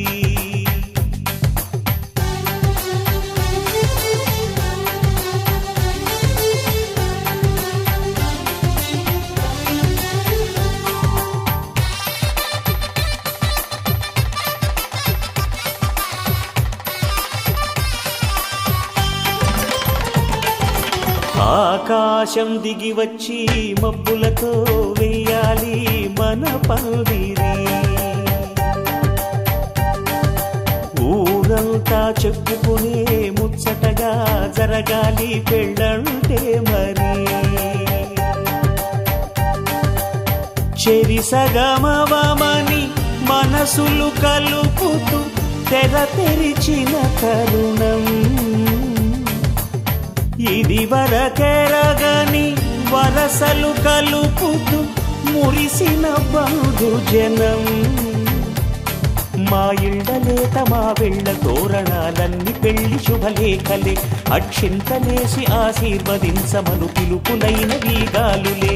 ఆకాశం దిగి వచ్చి మబ్బులతో వెయ్యాలి మన పందిరి ఊరంతా చెప్పుకునే ముచ్చటగా జరగాలి పెళ్ళంటే మరి చెరిసగమవమని మనసులు కలుపుతూ తెర తెరిచిన తరుణం ఇది వరకెరగని వరసలు కలుపుతూ మురిసిన బంధుజనం మా ఇళ్ళలేత మా వెళ్ళ తోరణాలన్నీ పెళ్లి శుభలేఖలే అక్షింతలేసి ఆశీర్వదించమను పిలుపులైన వీగాలులే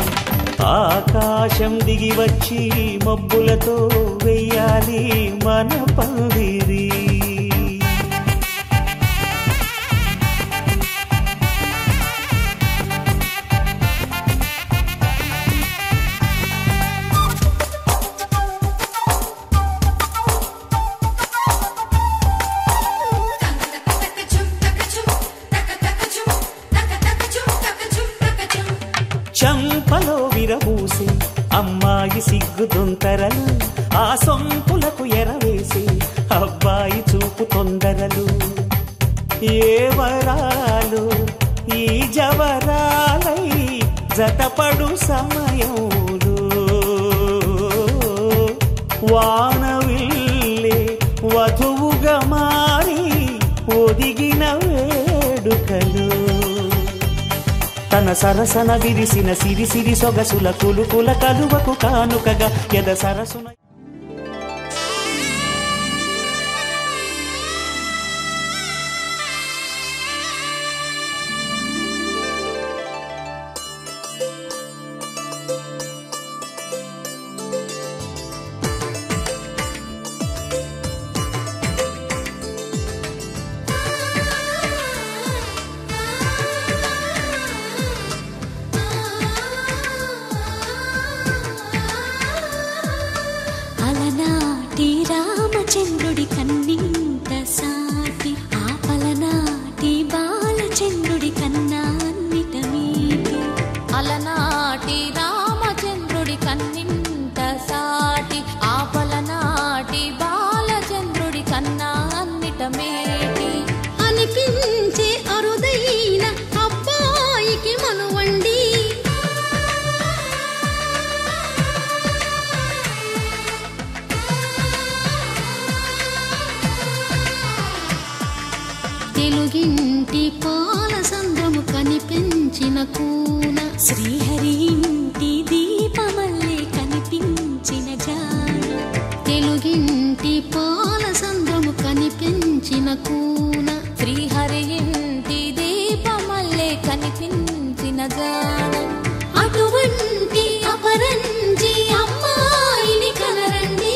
ఆకాశం దిగి వచ్చి మబ్బులతో వెయ్యాలి మన పందిరి చంపలో విరబూసి అమ్మాయి సిగ్గుదొంతరలు ఆ సొంపులకు ఎరవేసి అబ్బాయి చూపు తొందరలు ఏ వరాలు ఈ జవరాలై జతపడు సమయంలో వానవిల్లే వధువుగా మారి ఒదిగిన వేడుకలు తన సరసన విరిసిన సిరి సిరి సొగసుల కులుకుల కలువకు కానుకగా ఎద సరసున కూన శ్రీహరి ఇంటి దీపమల్లే కనిపించిన జాడ తెలుగింటి పాల సంద్రము కనిపించిన కూన శ్రీహరి ఇంటి దీపమల్లే కనిపించిన జాడ అటువంటి అపరంజి అమ్మాయిని కనరండి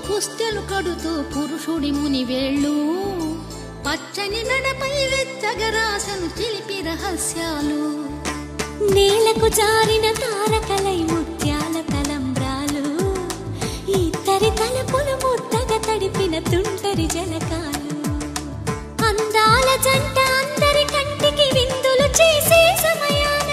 పుస్తెలు కడుతూ పురుషుడి ముని వేళ్ళు పచ్చని నడపై వెచ్చగరాసను చిలిపి రహస్యాలు నేలకు జారిన తారకలై ముత్యాల తలంబ్రాలు ఇద్దరి తలపులు ముద్దగా తడిపిన తుంటరి జలకాలు అందాల జంట అందరి కంటికి విందులు చేసే సమయాన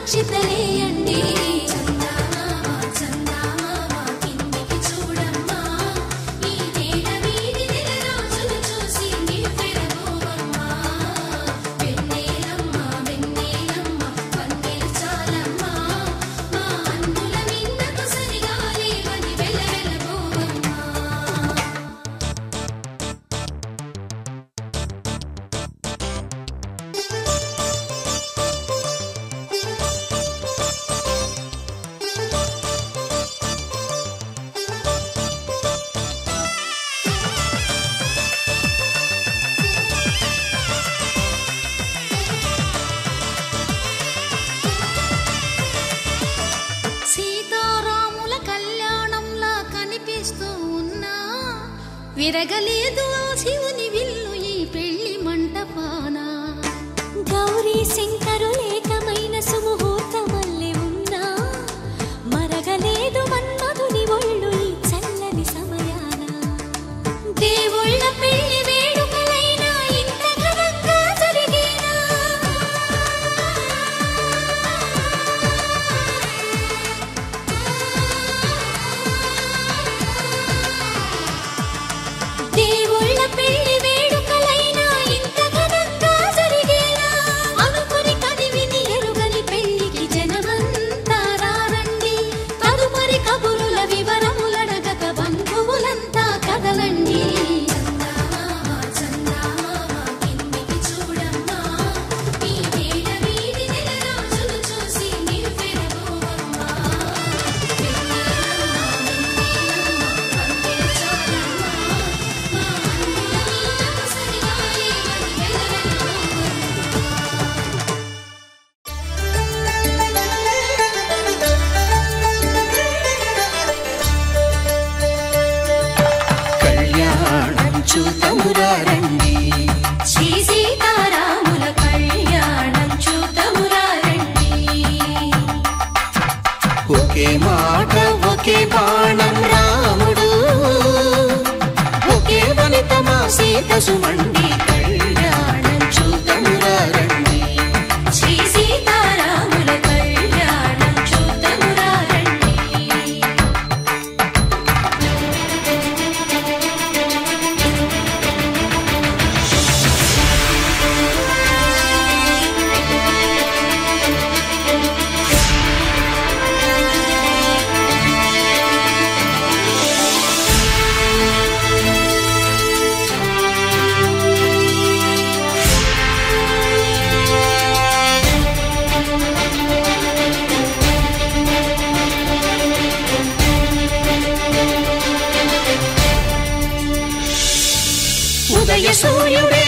చితలేయండి విరగలేదు శివుని విల్లు ఈ పెళ్లి మంటపాన గౌరీ శంకరులేకమైన సుముహూర్తమల్లె ఉన్నా మరగలేదు మన్మధుని ఒళ్ళు ఈ చల్లని సమయాన దేవుళ్ళ పెళ్లి వేడుకలైనా ఇంత ఘనంగా జరిగేనా దేవుళ్ళ పెళ్లి వేడుకలైనా ఇంత ఘనంగా జరిగేలా అనుకుని కదివిని ఎరుగని పెళ్లికి జనమంతా రారండి తదుపరి కబురుల వివరములడగక బంధువులంతా కదలండి చూతమురారండి శ్రీ సీతారాముల కళ్యాణం చూతమురారండి ఒకే మాట ఒకే బాణం రాముడు ఒకే వనిత మా సీత సుమండి కళ్యాణం చూతమురారండి శ్రీ సీతారాముల కళ్యాణం చూతమురారండి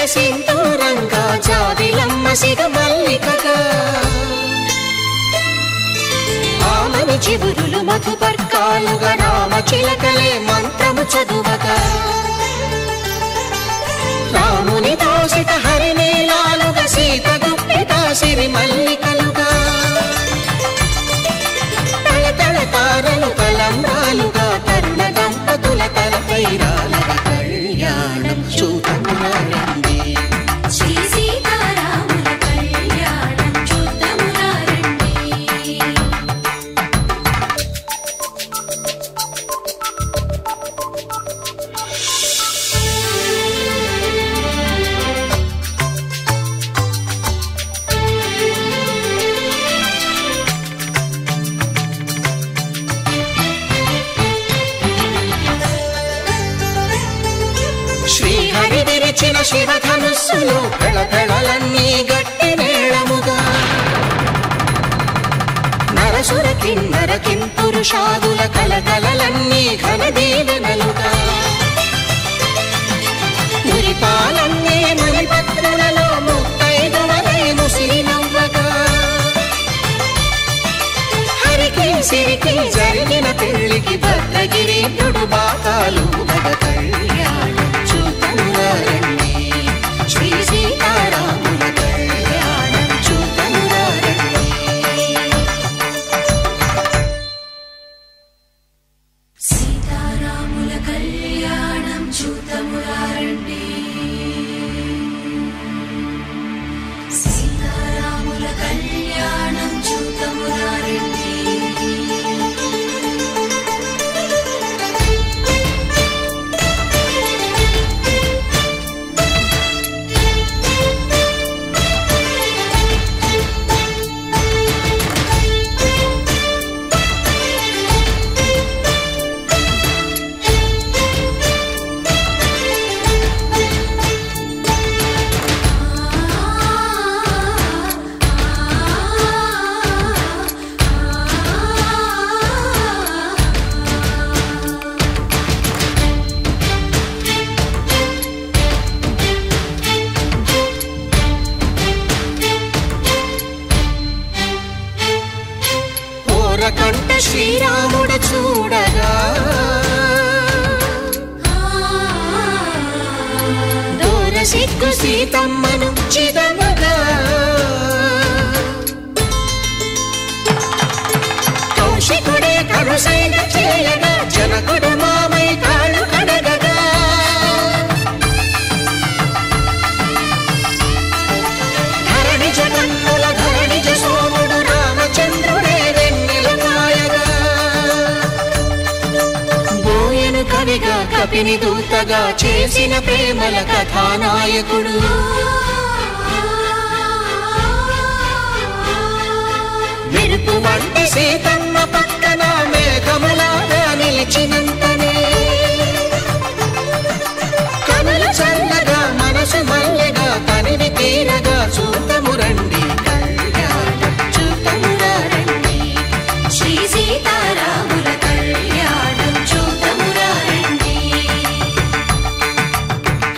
సింధూరంగా జాబిలమ్మ సిగ మల్లికగా ఆమని చివురులు మధుపర్కాలుగా రామ చిలకలే మంత్రము చదువగా రాముని దోసిత హరినీలాలుగా సీత గుప్పిత సిరి మల్లికలుగా తళతళ తారలు తలంబ్రాలుగా తరుణ దంపతుల తలపైరాలుగా కళ్యాణం చూతమురారండి శ్రీ సీతారాముల కళ్యాణం చూద్దామురారండి. శ్రీహరి విరిచిన శివధనుస్సులు పెళపెళలన్నీ గట్టి మేళముగా నరసుర కిన్నర కింపురుషాదుల కలకలలన్నీ ఘన దీవెనలుగా మురిపాలన్నీ మురిపత్రులలో ముత్తైదువలై ముసిరి నవ్వగా హరికి సిరికి జరిగిన పెళ్లికి భద్రగిరీంద్రుడు బాకాలు కళ్యాణం చూతమురారండి శ్రీ సీతారాముల కళ్యాణం చూతమురారండి. సీతారాముల కళ్యాణం చూద్దామురారండి. సీతారాముల కళ్యాణం చూద్దామురారండి. ఓరకంట శ్రీరాముడు చూడగా దూర సిగ్గు సీతమ్మను చిదమగా కౌశికుడే కరుసైన చేయగా జనకుడు మామై కాళ్ళు కడగగా ధరణి జగన్నుల ధరణి సోముడు రామచంద్రుడే వెన్నెల మాయగా బోయను కవిగా కపిని దూతగా చేసిన ప్రేమల కథానాయకుడు మెరుపు వంటి సీతమ్మ పక్కన మేఘములాగా నిలిచినంతనే కనులు చల్లగా మనసు మల్లెగా తనివి తీరగా చూతమురండి కళ్యాణం చూతమురారండి శ్రీ సీతారాముల కళ్యాణం చూద్దామురారండి.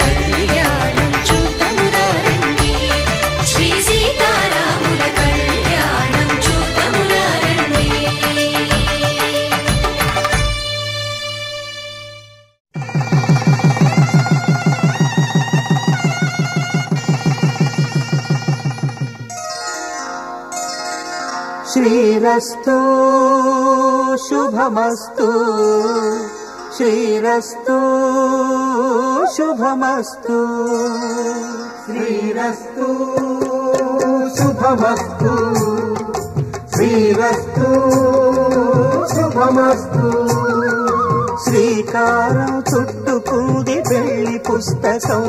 కళ్యాణం చూతమురారండి శ్రీ సీతారాముల కళ్యాణం చూద్దామురారండి. శ్రీరస్తు శుభమస్తు శ్రీరస్తు శుభమస్తు శ్రీరస్తు శుభమస్తు శ్రీరస్తు శుభమస్తు శ్రీకారం చుట్టుకుంది పెళ్లి పుస్తకం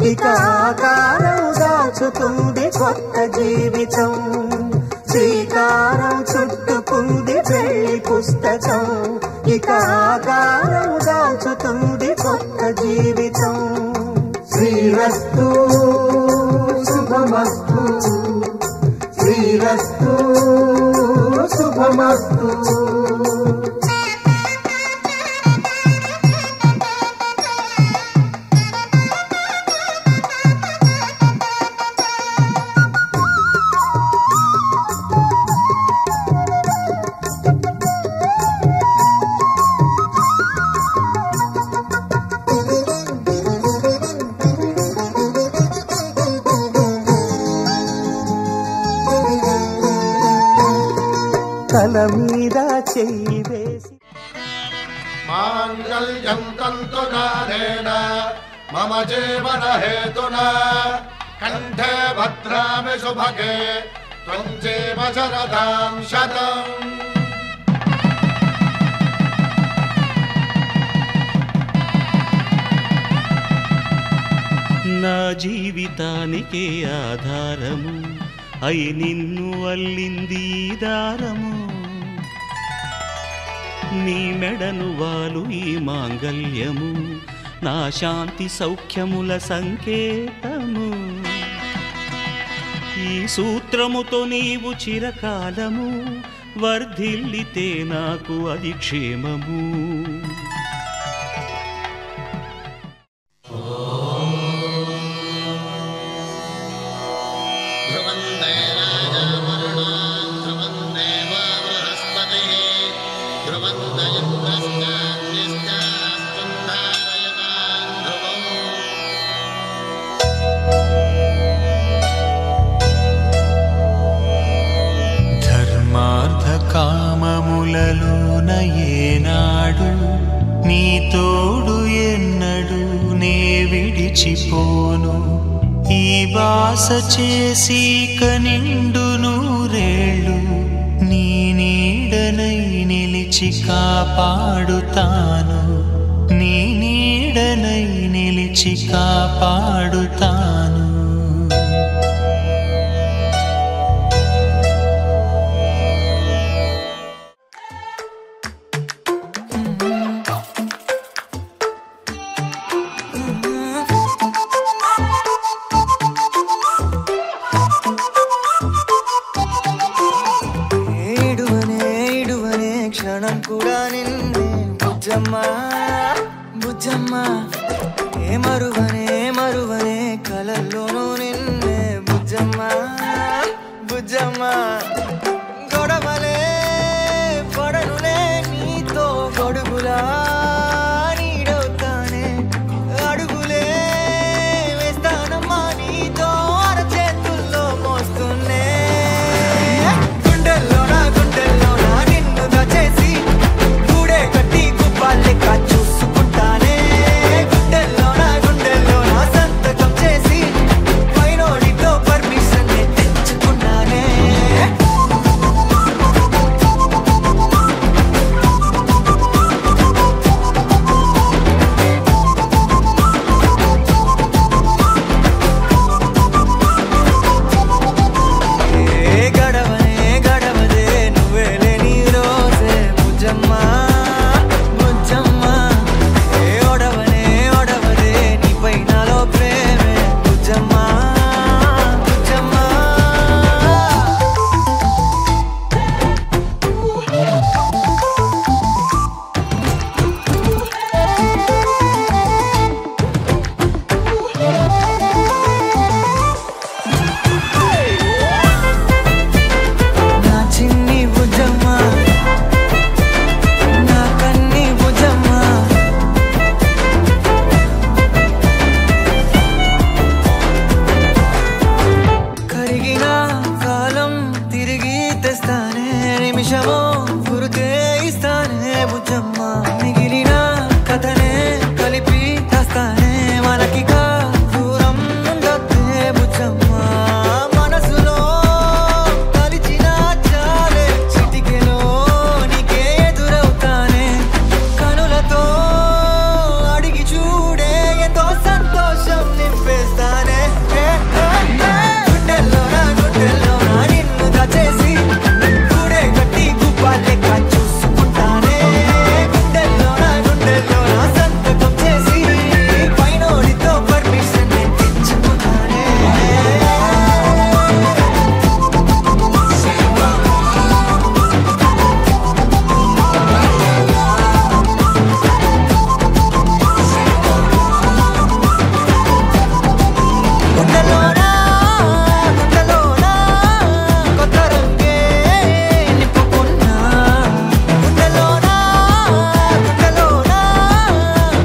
ఇక ఆకారం దాచుతుంది కొత్త జీవితం శ్రీకారం చుట్టుకుంది పెళ్లి పుస్తకం ఇక ఆకారం దాచుతుంది కొత్త జీవితం శ్రీరస్తు శుభమస్తు శ్రీరస్తు శుభమస్తు మాంగళ్యం తంతునానేన మమ జీవన హేతునా కంఠే భద్రామి శుభగే త్వం జీవ శరదాం శతం. నా జీవితానికే ఆధారము అయి నిన్ను అల్లింది దారము. నీ మెడను వాలు ఈ మాంగళ్యము నా శాంతి సౌఖ్యముల సంకేతము. ఈ సూత్రముతో నీవు చిరకాలము వర్ధిల్లితే నాకు అది క్షేమము. కామములలోన ఏనాడు నీ తోడు ఎన్నడు నే విడిచిపోను. ఈ బాస చేసి కనిండు నూరేళ్ళు నీ నీడనై నిలిచి కాపాడుతాను. నీ నీడనై నిలిచి కాపాడుతాను. క్షణం కూడా నిన్నే బుజ్జమ్మ బుజ్జమ్మ ఏ మరువనే కలల్లోనూ నిన్నే బుజ్జమ్మ బుజ్జమ్మ. గొడవలే పడనులే నీతో గొడుగులా నీడవుతానే అడుగులే వేస్తానమ్మా నీతో అరచేతుల్లో మోస్తున్నే. గుండెల్లోనా నిన్ను దచేసి గూడే కట్టి గుప్పాలెక్క చూసుకుంటానే. గుండెల్లోనా సంతకం చేసి పైనోడితో పర్మిషన్ తెచ్చుకున్నానే. గడవదే నువ్వే లేని రోజే బుజ్జమ్మ బుజ్జమ్మ. ఒడవదే నీపై నాలో ప్రేమే బుజ్జమ్మ బుజ్జమ్మ. నా చిన్ని బుజ్జమ్మ నా కన్ని బుజ్జమ్మ. కరిగిన కాలం తిరిగి తెస్తానే. నిమిషమో గురుతే ఇస్తానే బుజ్జమ్మ. మిగిలిన కథనే కలిపి తెస్తానే. మనకిక దూరం ఉండొద్దే బుజ్జమ్మ. మనసులో కలిచిన చాలే చిటికెలో నీకే ఎదురవుతానే. కనులతో అడిగి చూడే ఎంతో సంతోషం నింపేస్తానే. గుండెల్లోనా నిన్ను దచేసి గూడే కట్టి గుప్పాలెక్క చూసుకుంటానే. గుండెల్లోనా సంతకం చేసి పైనోడితో పర్మిషన్ తెచ్చుకున్నానే. గుండెల్లోనా కొత్త రంగే నింపుకున్నా. గుండెల్లోనా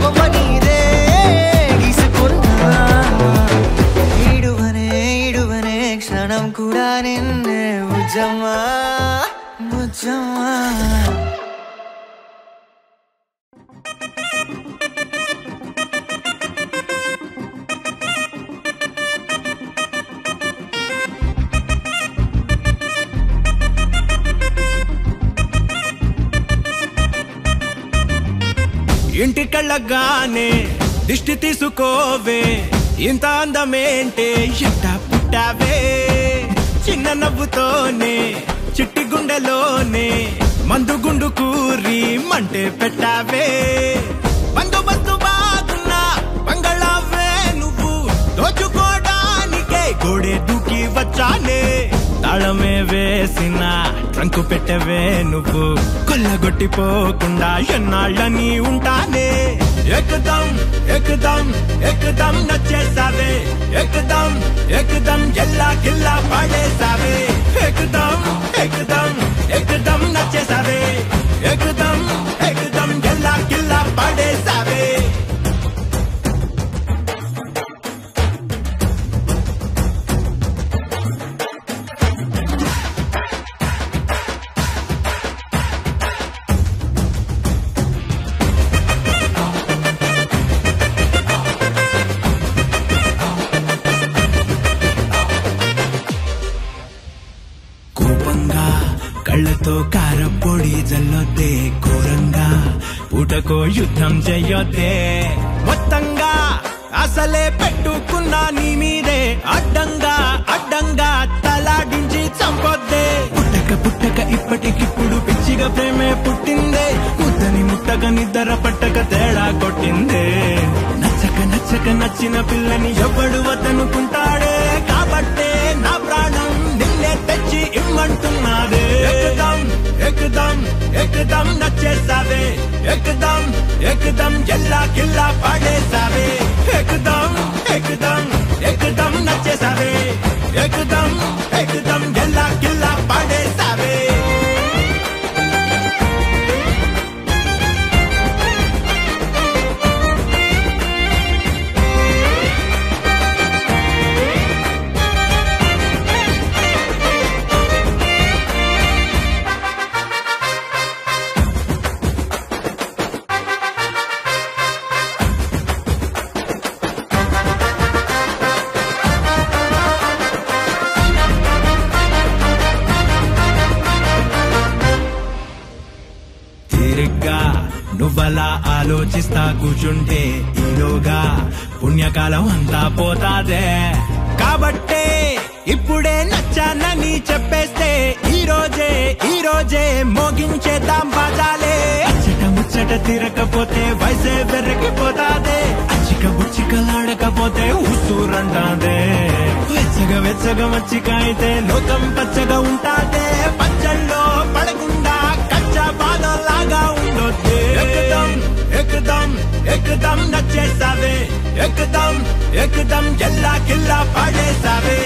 బొమ్మ నీదే గీసుకున్నా. ఈడువనే క్షణం కూడా నిన్నే బుజ్జమ్మ బుజ్జమ్మ. ఇంటికెళ్ళగానే దిష్టి తీసుకోవే, ఇంత అందమేంటే ఎట్టా పుట్టావే, చిన్న నవ్వుతోనే చిట్టి గుండెలోనే మందు గుండు కూరి మంటే పెట్టావే, బందోబస్తు బాగున్నా బంగళావే నువ్వు, దోచుకోడానికే గోడే దూకి వచ్చానే, తాళమే వేసిన ట్రంకు పెట్టవే నువ్వు, కొల్లగొట్టిపోకుండా ఎన్నాళ్ళని ఉంటానే, ఏకదం ఏకదం ఏకదం నచ్చేసావే, ఏకదం ఏకదం ఎల్లా కిల్లా పాడేసావే, ఏకదం ఏకదం ఏకదం నచ్చేసావే, ఏకదం ఏకదం ఎల్లా కిల్లా పాడేసావే. కళ్ళతో కారపొడి జల్లొద్దే, ఘోరంగా పూటకో యుద్ధం చెయ్యొద్దే, మొత్తంగా అసలే పెట్టుకున్నా నీ మీదే, అడ్డంగా అడ్డంగా తలాడించి చంపొద్దే, పుట్టక పుట్టక ఇప్పటికిప్పుడు పిచ్చిగా ప్రేమే పుట్టిందే, ముద్దని ముట్టక నిద్ర పట్టక తేడా కొట్టిందే, నచ్చక నచ్చక నచ్చిన పిల్లని ఎవడు వద్దనుకుంటాడే, కాబట్టే నా ప్రాణం నిన్నే తెచ్చి ఇమ్మంటున్నాదే, ఏకదం ఏకదం ఏకదం నచ్చేసావే, ఏకదం ఏకదం ఎల్లా కిల్లా పాడేసావే, ఏకదం ఏకదం ఏకదం నచ్చేసావే, ఏకదం ఏకదం ఎల్లా కిల్లా పాడేసావే. నువ్వలా ఆలోచిస్తా కూర్చుంటే ఈలోగా పుణ్యకాలం అంతా పోతాదే, కాబట్టే ఇప్పుడే నచ్చానని చెప్పేస్తే ఈ రోజే మోగించేద్దాం బాజాలే, అచ్చట ముచ్చట తీరకపోతే వయసే వెర్రకిపోతాదే, అచ్చిక బుచ్చికలాడకపోతే ఉసూరంటాదే, వెచ్చగా వెచ్చగా మచ్చిక అయితే లోకం పచ్చగా ఉంటాదే, పచ్చళ్ళలో పడకుండా కచ్చా బాధలాగా ఉండొద్దే, ఏకదం ఏకదం ఏకదం నచ్చేసావే, ఏకదం ఏకదం ఎల్లా కిల్లా పాడేసావే,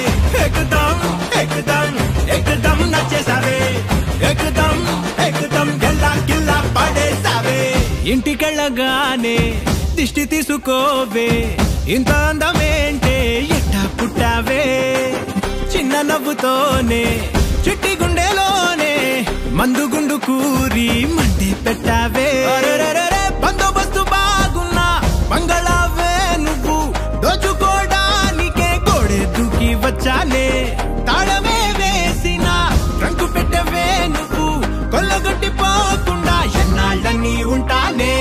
ఏకదం ఏకదం ఏకదం నచ్చేసావే, ఏకదం ఏకదం ఎల్లా కిల్లా పాడేసావే. ఇంటికెళ్ళగానే దిష్టి తీసుకోవే, ఇంత అందమేంటే ఎట్టా పుట్టావే, చిన్న నవ్వుతోనే చిట్టి గుండెలోనే మందు గుండు కూరి మంటే పెట్టావే, బందోబస్తు బాగున్నా బంగళావే నువ్వు, దోచుకోడానికే గోడే దూకి వచ్చానే, తాళమే వేసిన ట్రంకు పెట్టవే నువ్వు, కొల్లగొట్టిపోకుండా ఎన్నాళ్ళని ఉంటానే.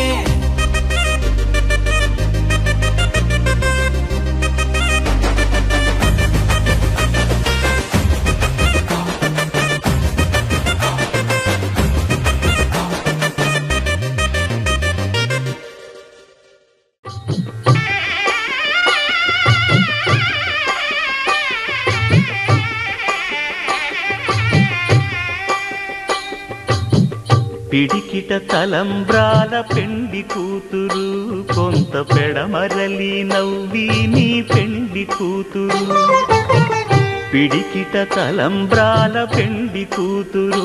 పిడికిట తలంబ్రాల పెండి కూతురు, కొంత పెడమరలి నవ్వి నీ పెండి కూతురు, పిడికిట తలంబ్రాల పెండి కూతురు,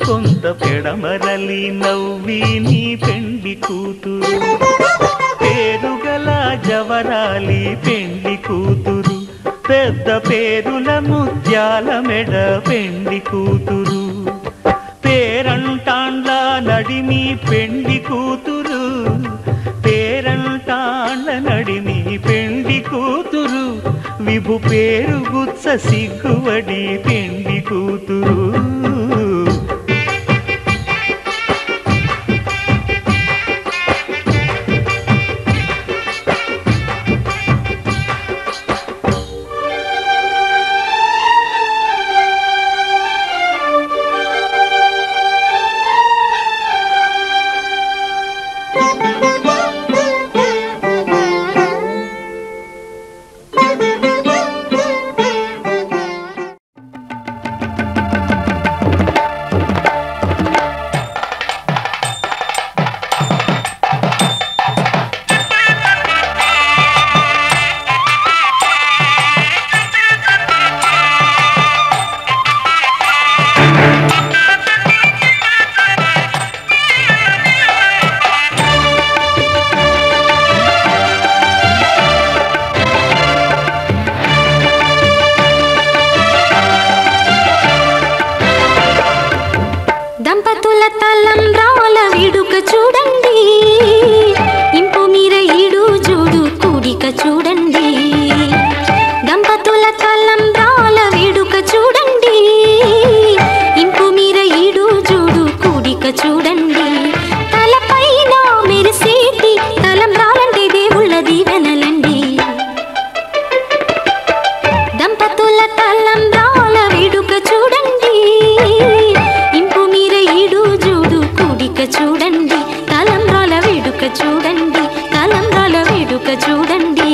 కొంత పెడమరలి నవ్వి నీ పెండి కూతురు, పేరుగల జవరాలి పెండి కూతురు, పెద్ద పేరుల ముత్యాల మెడ పెండి కూతురు, పేరంటాండ్ల నడిమి పెండి కూతురు, విభు పేరు గుత్స సిగ్గువడి పెండి కూతురు దంపతుల తలంబ్రాల వేడుక చూడండి ఇంపు మీర ఈడు జోడు కూడిక చూడండి దంపతుల తలంబ్రాల వేడుక చూడండి ఇంపు మీర ఈడు జోడు కూడిక చూడండి తలపైన మెరిసేటి తలంబ్రాలంటే దేవుళ్ళ దీవెనలండి దంపతుల తలంబ్రాల వేడుక చూడండి చూడండి తలంబ్రాల వేడుక చూడండి తలంబ్రాల వేడుక చూడండి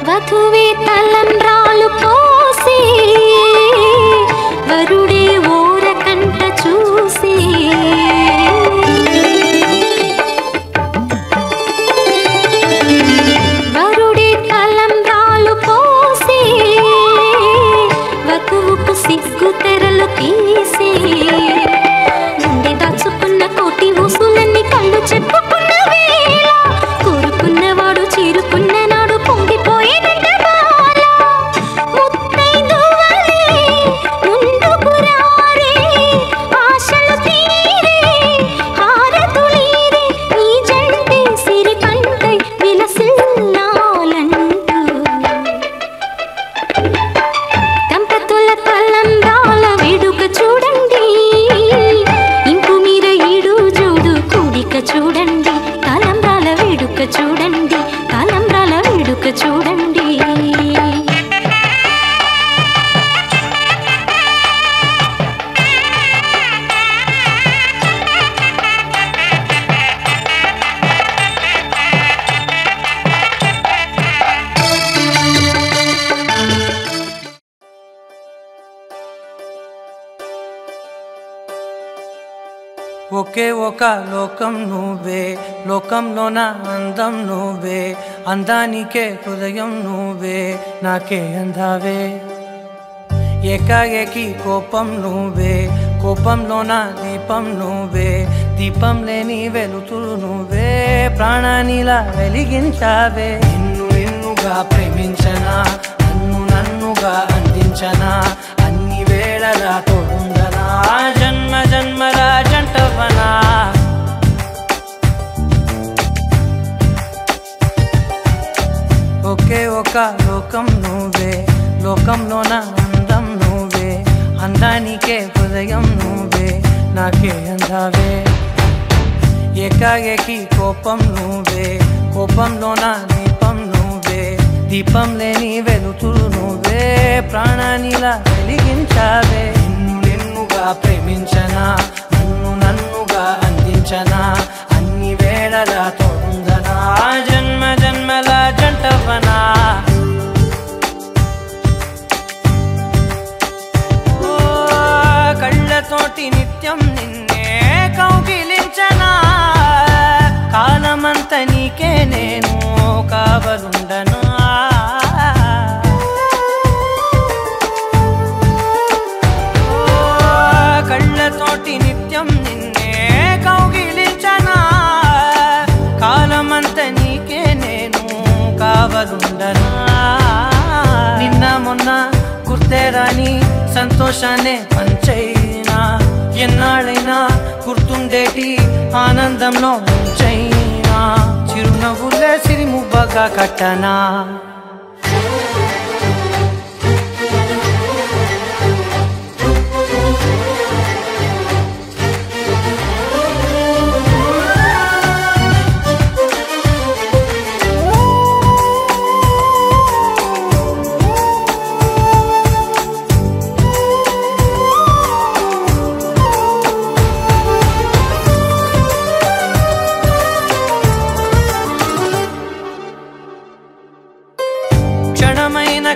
వధువే తలంబ్రాలు పోసి వరుడే ఓరకంట చూసి వరుడే తలంబ్రాలు పోసి వధువుకు సిగ్గు తెరలు తీసి గుండె దాచుకున్న కోటి ఊసులన్నీ కళ్ళు చెప్పుకున్న వేళ కోరుకున్నవాడు చేరుకున్న నాడు పొంగిపోయే చూడండి తలంబ్రాల వేడుక చూడండి తలంబ్రాల వేడుక చూడండి ఒకే ఒక లోకం నువ్వే లోకంలోన అందం నువ్వే అందానికే హృదయం నువ్వే నాకే అందావే ఏకాఏకి కోపం నువ్వే కోపంలోన దీపం నువ్వే దీపం లేని వెలుతురు నువ్వే ప్రాణానిలా వెలిగించావే నిన్నుగా ప్రేమించనా నన్నుగా అందించనా అన్ని వేళలా తోడుందనా జన్మ జన్మల జంటవనా ఒకే ఒక లోకం నువ్వే లోకంలోన అందం నువ్వే అందానికే హృదయం నువ్వే నాకే అందావే ఏకాఏకి కోపం నువ్వే కోపంలోన దీపం నువ్వే దీపం లేని వెలుతురు నువ్వే ప్రాణానిలా వెలిగించావే నిన్నుగా ప్రేమించనా నన్నుగా అందించనా అన్ని వేళలా తోడుందనా జన్మ జన్మల జంటవనా అవునా గుర్తేరాని సంతోషాన్నే పంచైనా ఎన్నాళ్ళైనా గుర్తుండేటి ఆనందంలో ముంచైనా చిరునవ్వులే సిరిముబ్బగా కట్టనా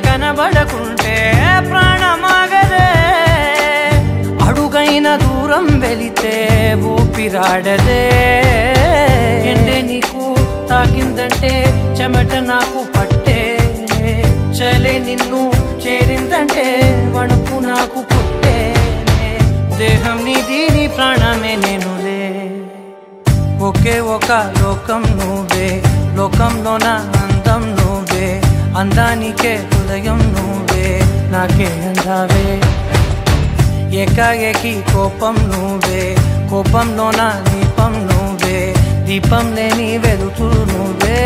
కనబడకుంటే ప్రాణమాగదే అడుగైన దూరం వెళితే ఊపిరాడదే ఎండే నీకు తాకిందంటే చెమట నాకు పట్టే చలే నిన్ను చేరిందంటే వణుకు నాకు పుట్టే దేహం నీది నీ ప్రాణమే నేనులే ఒకే ఒక లోకం నువ్వే లోకంలోన అందం నువ్వే అందానికే హృదయం నువ్వే నాకే అందావే ఏకాఏకి కోపం నువ్వే కోపంలోన దీపం నువ్వే దీపం లేని వెలుతురు నువ్వే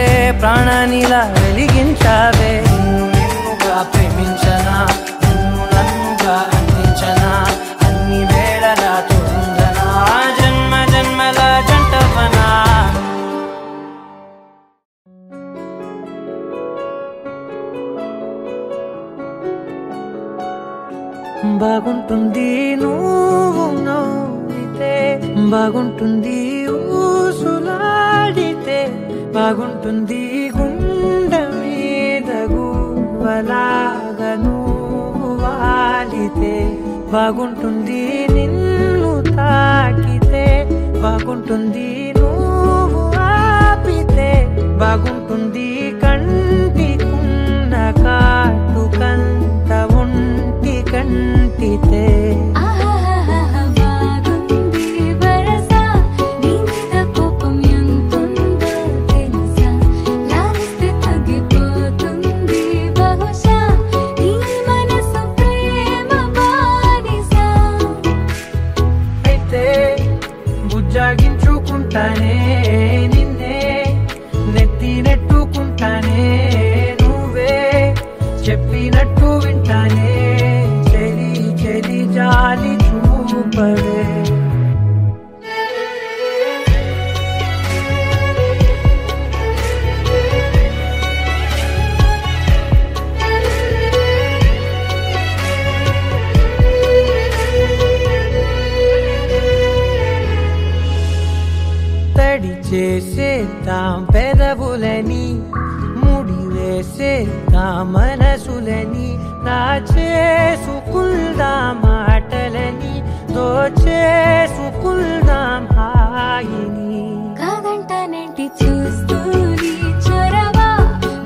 ప్రాణానిలా వెలిగించావే నిన్నుగా ప్రేమించనా నిన్ను నన్నుగా అందించనా అన్ని వేళలా తోందనా జన్మ జన్మల జంటవనా బాగుంటుంది నువ్వు నవ్వితే బాగుంటుంది ఊసులాడితే బాగుంటుంది గుండె మీద గువ్వలాగా నువ్వు వాలితే బాగుంటుంది నిన్ను తాకితే బాగుంటుంది నువ్వు ఆపితే బాగుంటుంది కంటికున్న కాటుకంత ఒంటి కంటితే బుజ్జాగించుకుంటానే నిన్నే నెత్తి నెట్టుకుంటానే నువ్వే చెప్పినట్టు వింటానే చెలి చెలి జాలి చూపడే తడి చేసేద్దాం పెదవులని ముడి వేసేద్దాం మనసులని నా చేసుకుందాం మాటలని దోచేసుకుందాం హాయిని కాదంటానేంటి చూస్తూ నీ చొరవా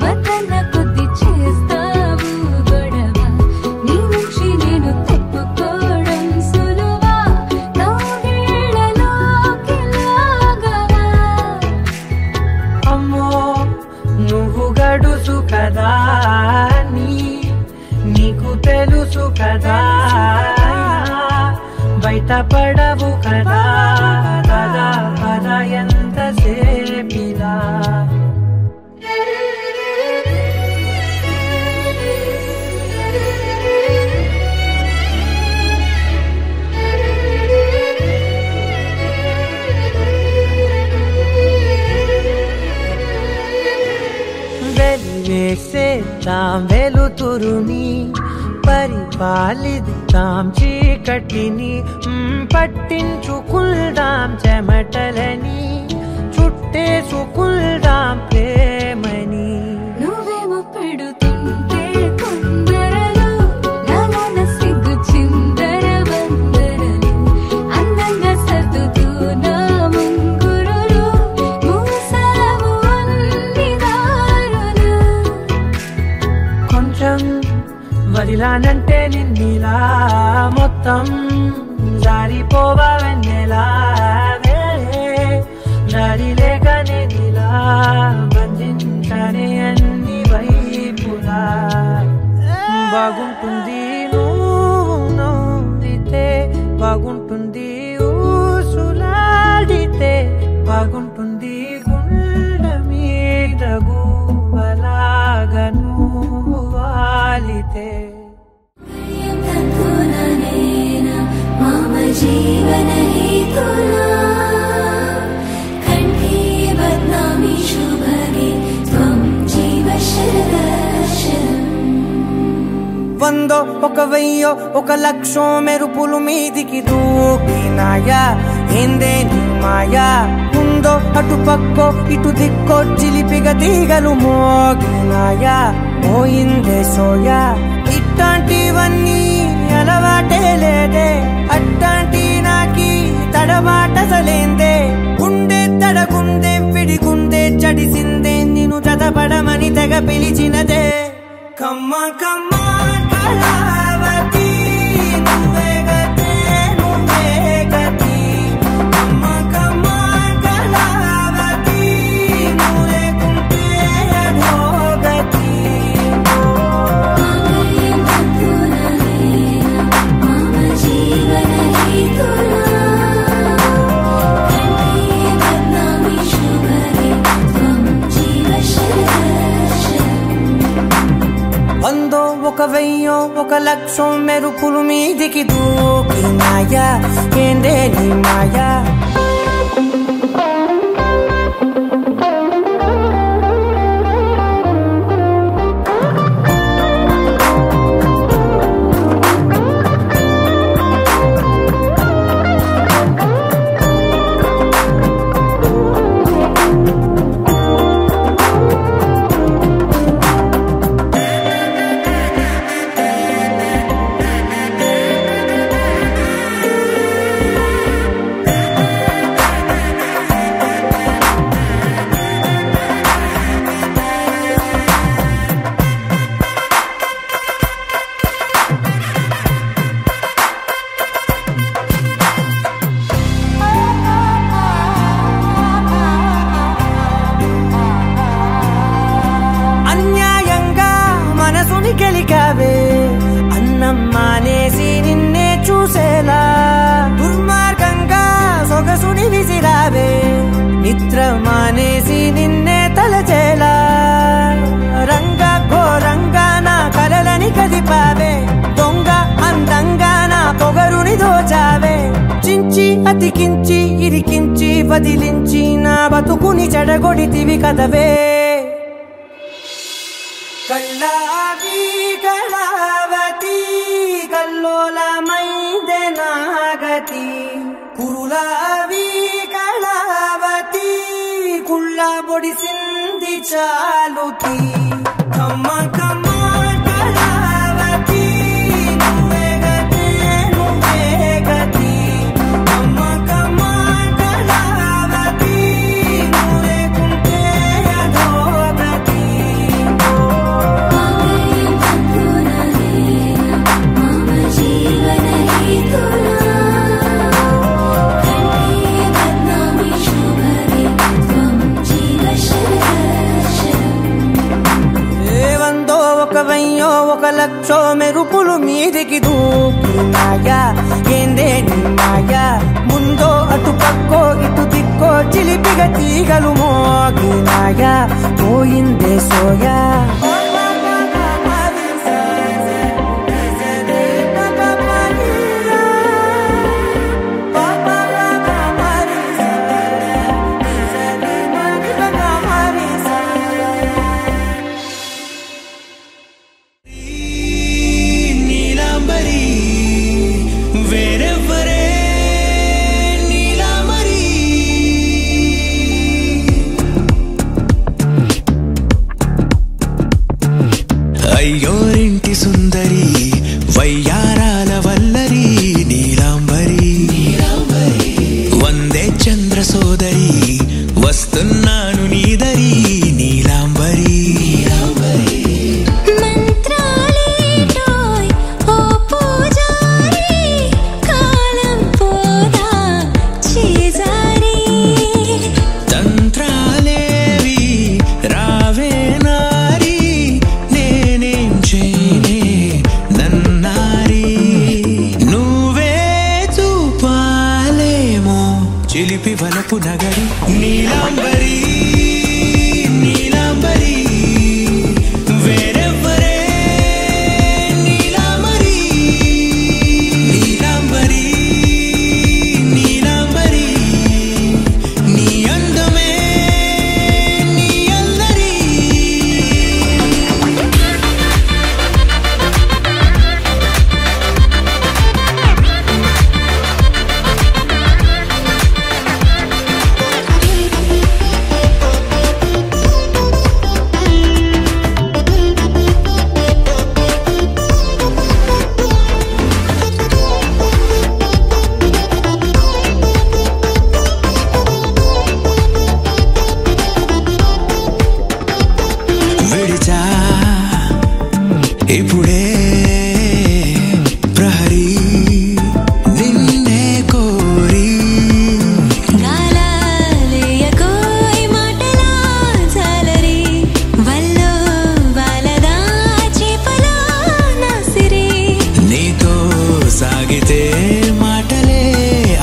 వద్దన్న కొద్ది చేస్తావు గొడవ నీ నుంచి నేను తప్పుకోవడం సులువా నవ్వేళ్ళలోకి లాగవా అమ్మో నువ్వు గడుసు కదా నీకు తెలుసు కదా బయట పడవు కదా పద పద ఎంత సేపిలా వెలివేసేద్దాం వెలుతురుని పరిపాలిద్దాం చీకటిని పట్టించుకుందాం చెమటలని చుట్టేసుకుందాం ప్రేమని నువ్వేమో పెడుతుంటే కొందరలు నాన్న సిగ్గు చిందర వందరలు అందంగా సర్దుతూ నా ముంగురులు మూసావు అన్ని దారులు కొంచెం వదిలానంటే నిన్నిలా మొత్తం జారిపోవా వెన్నెలా జారి లేక నేనిలా బంధించని అన్ని వైపులా బాగుంటుంది నువ్వు నవ్వితే బాగుంటుంది ఊసులాడితే బాగుంటుంది గుండె మీద గువ్వలాగా నువ్వు వాలితే मम जीवन हेतुना कण्ठे बध्नामि शुभगे त्वं जीव शरदर्शनम् వందో ఒక వెయ్యో ఒక లక్షో మెరుపులు మీదికి దూకినాయా ఏందే నీ మాయా ఉందో అటు పక్కో ఇటు దిక్కో చిలిపిగ తీగలు మోగినాయా పోయిందే సోయా ఇట్లాంటివన్నీ అలవాటే లేదే అట్లాంటి నాకి తడబాటసలేందే గుండె తడగుందే విడిగుందే చడిసిందే నిన్ను చదపడమని తెగ పిలిచినదే కమ్మ కమ్మ కళావతి నువ్వే గతే నువ్వే గతి కమ్మ కమ్మ కళావతి నువ్వు లేకుంటే అధోగతి मम जीवन हेतुना कण्ठे बध्नामि शुभगे त्वं जीव शरदर्शनम् వందో ఒక వెయ్యో ఒక లక్షో మెరుపులు మీదికి దూకినాయా ఏందే నీ మాయా అన్యాయంగా మనసుని గెలికావే అన్నం మానేసి నిన్నే చూసేలా దుర్మార్గంగా సొగసుని విసిరావే నిద్ర మానేసి నిన్నే తలచేలా రంగా ఘోరంగా నా కలలని కదిపావే దొంగ అందంగా నా పొగరుని దోచావే చించి అతికించి ఇరికించి వదిలించి నా బతుకుని చెడగొడితివి కదవే కళ్ళావి కళావతి కల్లోలమైందే నాగతి కురులావి కళావతి కుళ్ళ బొడిసింది చాలుతి కమ్మ కమ్మ కళావతి నువ్వే గతే నువ్వే గతి కమ్మ కమ్మ కళావతి నువ్వు లేకుంటే అధోగతి मम जीवन हेतुना कण्ठे बध्नामि शुभगे त्वं जीव शरदर्शनम् వందో ఒక వెయ్యో ఒక లక్షో మెరుపులు మీదికి దూకినాయా ఏందే నీ మాయా ముందో అటు పక్కో ఇటు దిక్కో చిలిపిగ తీగలు మోగినాయా పోయిందే సోయా నీలాంబరి వేరెవ్వరే నీలాంబరి అయ్యోరింటి సుందరి వయ్యారాల వల్లరి నీలాంబరి వందే చంద్ర సోదరి వస్తున్నాను నీదరి నీలాంబరి మంత్రాలేటోయ్ ఓ పూజారి కాలం పోదా చేజారి తంత్రాలేవి రావే నారి నేనేం చేయనే వలపు నగరి నీలాంబరి నీలాంబరి వేరెవ్వరే నీలాంబరి నీలాంబరి నీలాంబరి నీ అందమే నీ అల్లరి విడిచా ఇప్పుడే ప్రహరీ నిన్నే కోరి గాలాలేయకోయ్ మాటలా జాలరి వల్లో వాలదా చేపలా నాసిరి నీతో సాగితే మాటలే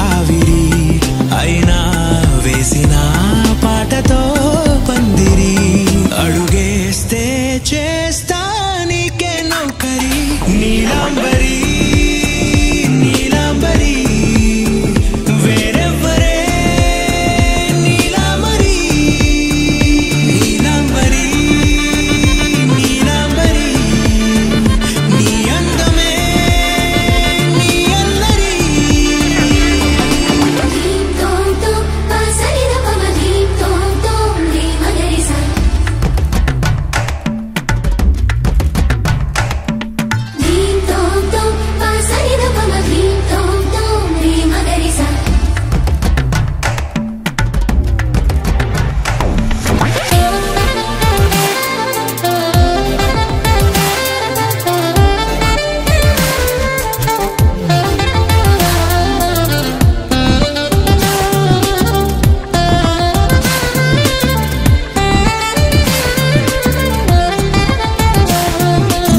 ఆవిరి అయినా వేసిన పాటతో పందిరి అడుగేస్తే చేస్తా నీకే నౌకరి నీలాంబరి నీలాంబరి వేరెవ్వరే నీలాంబరి నీలాంబరి నీలాంబరి నీ అందమే నీ అల్లరి ధీం తోం తోం పాసరి రపమ ధీం తోం తోం రే మగరి సా ధీం తోం తోం పాసరి రపమ ధీం తోం తోం రే మగరి సా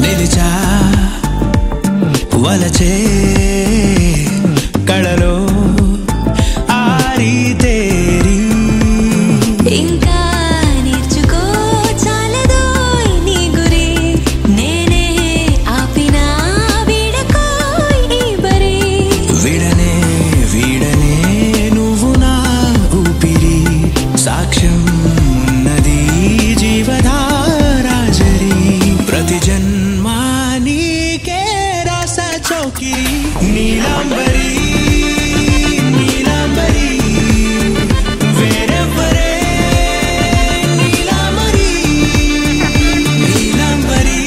నిలిచా వలచే కళలో ఆరి తేరి ఇంకా నేర్చుకో చాలదోయ్ నీ గురి నేనే ఆపినా వీడకోయ్ ఈ బరి విడనే వీడనే నువ్వు నా ఊపిరి సాక్ష్యం ఉన్నది జీవధారాజరి ప్రతి జన్మా నీకే రాస చౌకిరి నీలాంబరి నీలాంబరి వేరెవ్వరే నీలాంబరి నీలాంబరి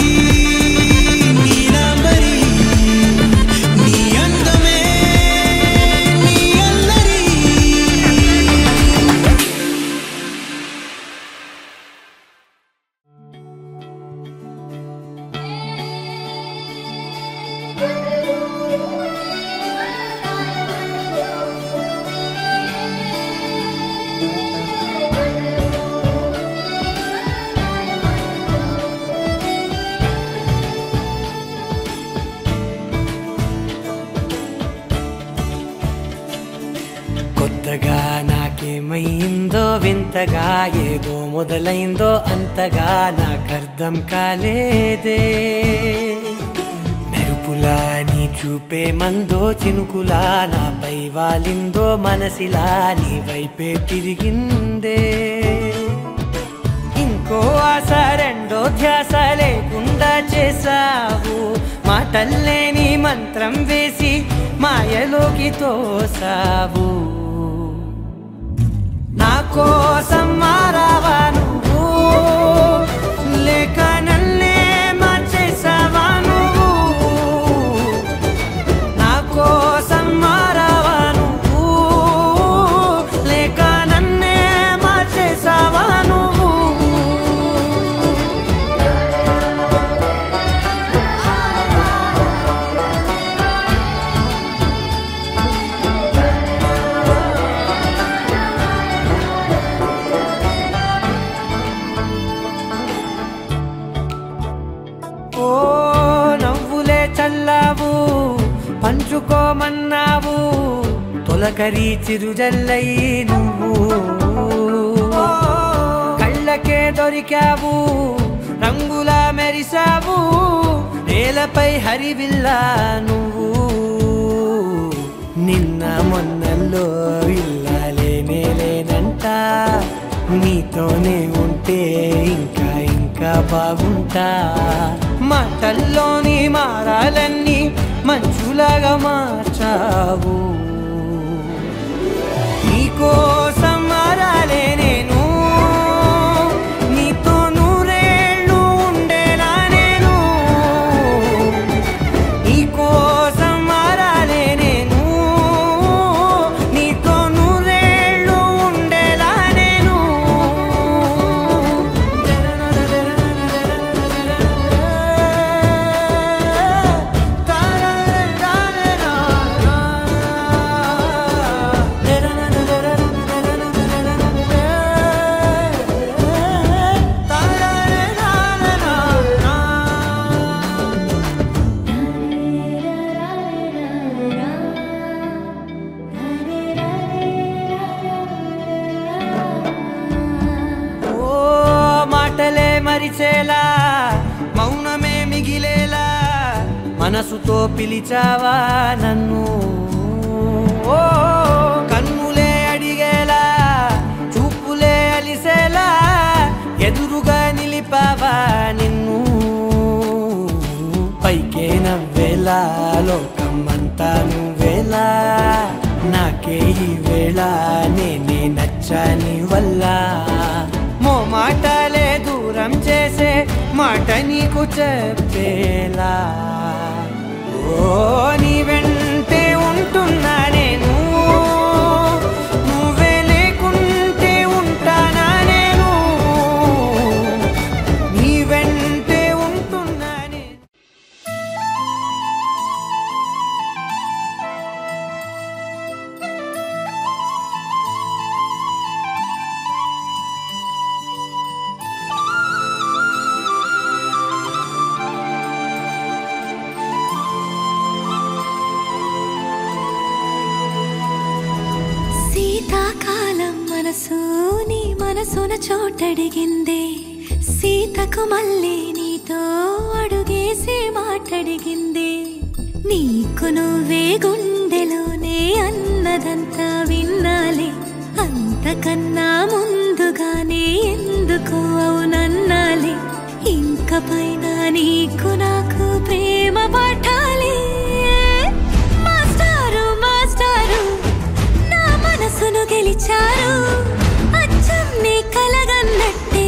నీలాంబరి నీ అందమే నీ అల్లరి కొత్తగా నాకేమైందో వింతగా ఏదో మొదలైందో అంతగా నాకర్థం కాలేదే మెరుపులా నీ చూపే మందో చినుకులా నాపై వాలిందో మనసిలా నీ వైపే తిరిగిందే ఇంకో ఆశ రెండో ధ్యాస లేకుండా చేసావు మాటల్లే నీ మంత్రం వేసి మాయలోకి తోసావు నా కోసం మారావా నువ్వు లేక నన్నే మార్చేసావా నువ్వు నా కోసం మారావా నువ్వు లేక నన్నే మార్చేసావా నువ్వు తొలకరి చిరుజల్లై నువ్వు కళ్ళకే దొరికావు రంగులా మెరిసావు నేలపై హరివిల్లా నువ్వు నిన్న మొన్నల్లో ఇల్లాలేనే లేనంట నీతోనే ఉంటే ఇంకా ఇంకా బాగుంటా మాటల్లోని మారాలన్నీ మంచులాగా మార్చావు నీకోసం మారాలే నేను నీతో నూరేళ్ళు ఉండేలా నేను నీకోసం మారాలే నేను నీతో నూరేళ్ళు ఉండేలా నేను మరిచేలా మౌనమే మిగిలేలా మనసుతో పిలిచావా నన్ను ఓ కన్నులే అడిగేలా చూపులే అలిసేలా ఎదురుగా నిలిపావా నిన్ను పైకే నవ్వేలా లోకమంతా నువ్వేలా నాకే ఈ వేళ నేనే నచ్చని వల్ల మాటలే దూరం చేసే మాట నీకు చెప్పేలా ఓ నీ వెంటే ఉంటున్నా నేను నువ్వే లేకుంటే ఉంటానా నేను నీ వెంటే ఉంటున్నా నేను నీ మనసున చోటడిగిందే సీతకు మళ్ళీ నీతో అడుగేసి మాటడిగిందే నీకు నువ్వే గుండెలోనే అన్నదంతా విన్నాలే అంతకన్నా ముందుగానే ఎందుకు అవునన్నాలే ఇంక పైన నీకు నాకు ప్రేమ పాఠాలే మాస్టారు మాస్టారు నా మనసును గెలిచారు అచ్చం నీ కలగన్నట్టే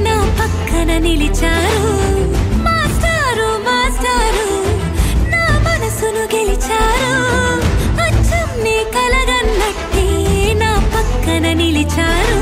నా పక్కన నిలిచారు మాస్టారు మాస్టారు నా మనసును గెలిచారు అచ్చం నీ కలగన్నట్టే నా పక్కన నిలిచారు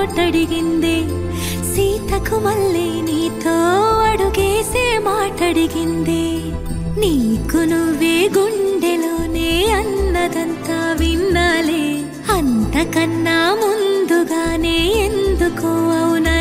చోటడిగిందే సీతకు మళ్ళీ నీతో అడుగేసే మాటడిగిందే నీకు నువ్వే గుండెలోనే అన్నదంతా విన్నాలే అంతకన్నా ముందుగానే ఎందుకో అవునా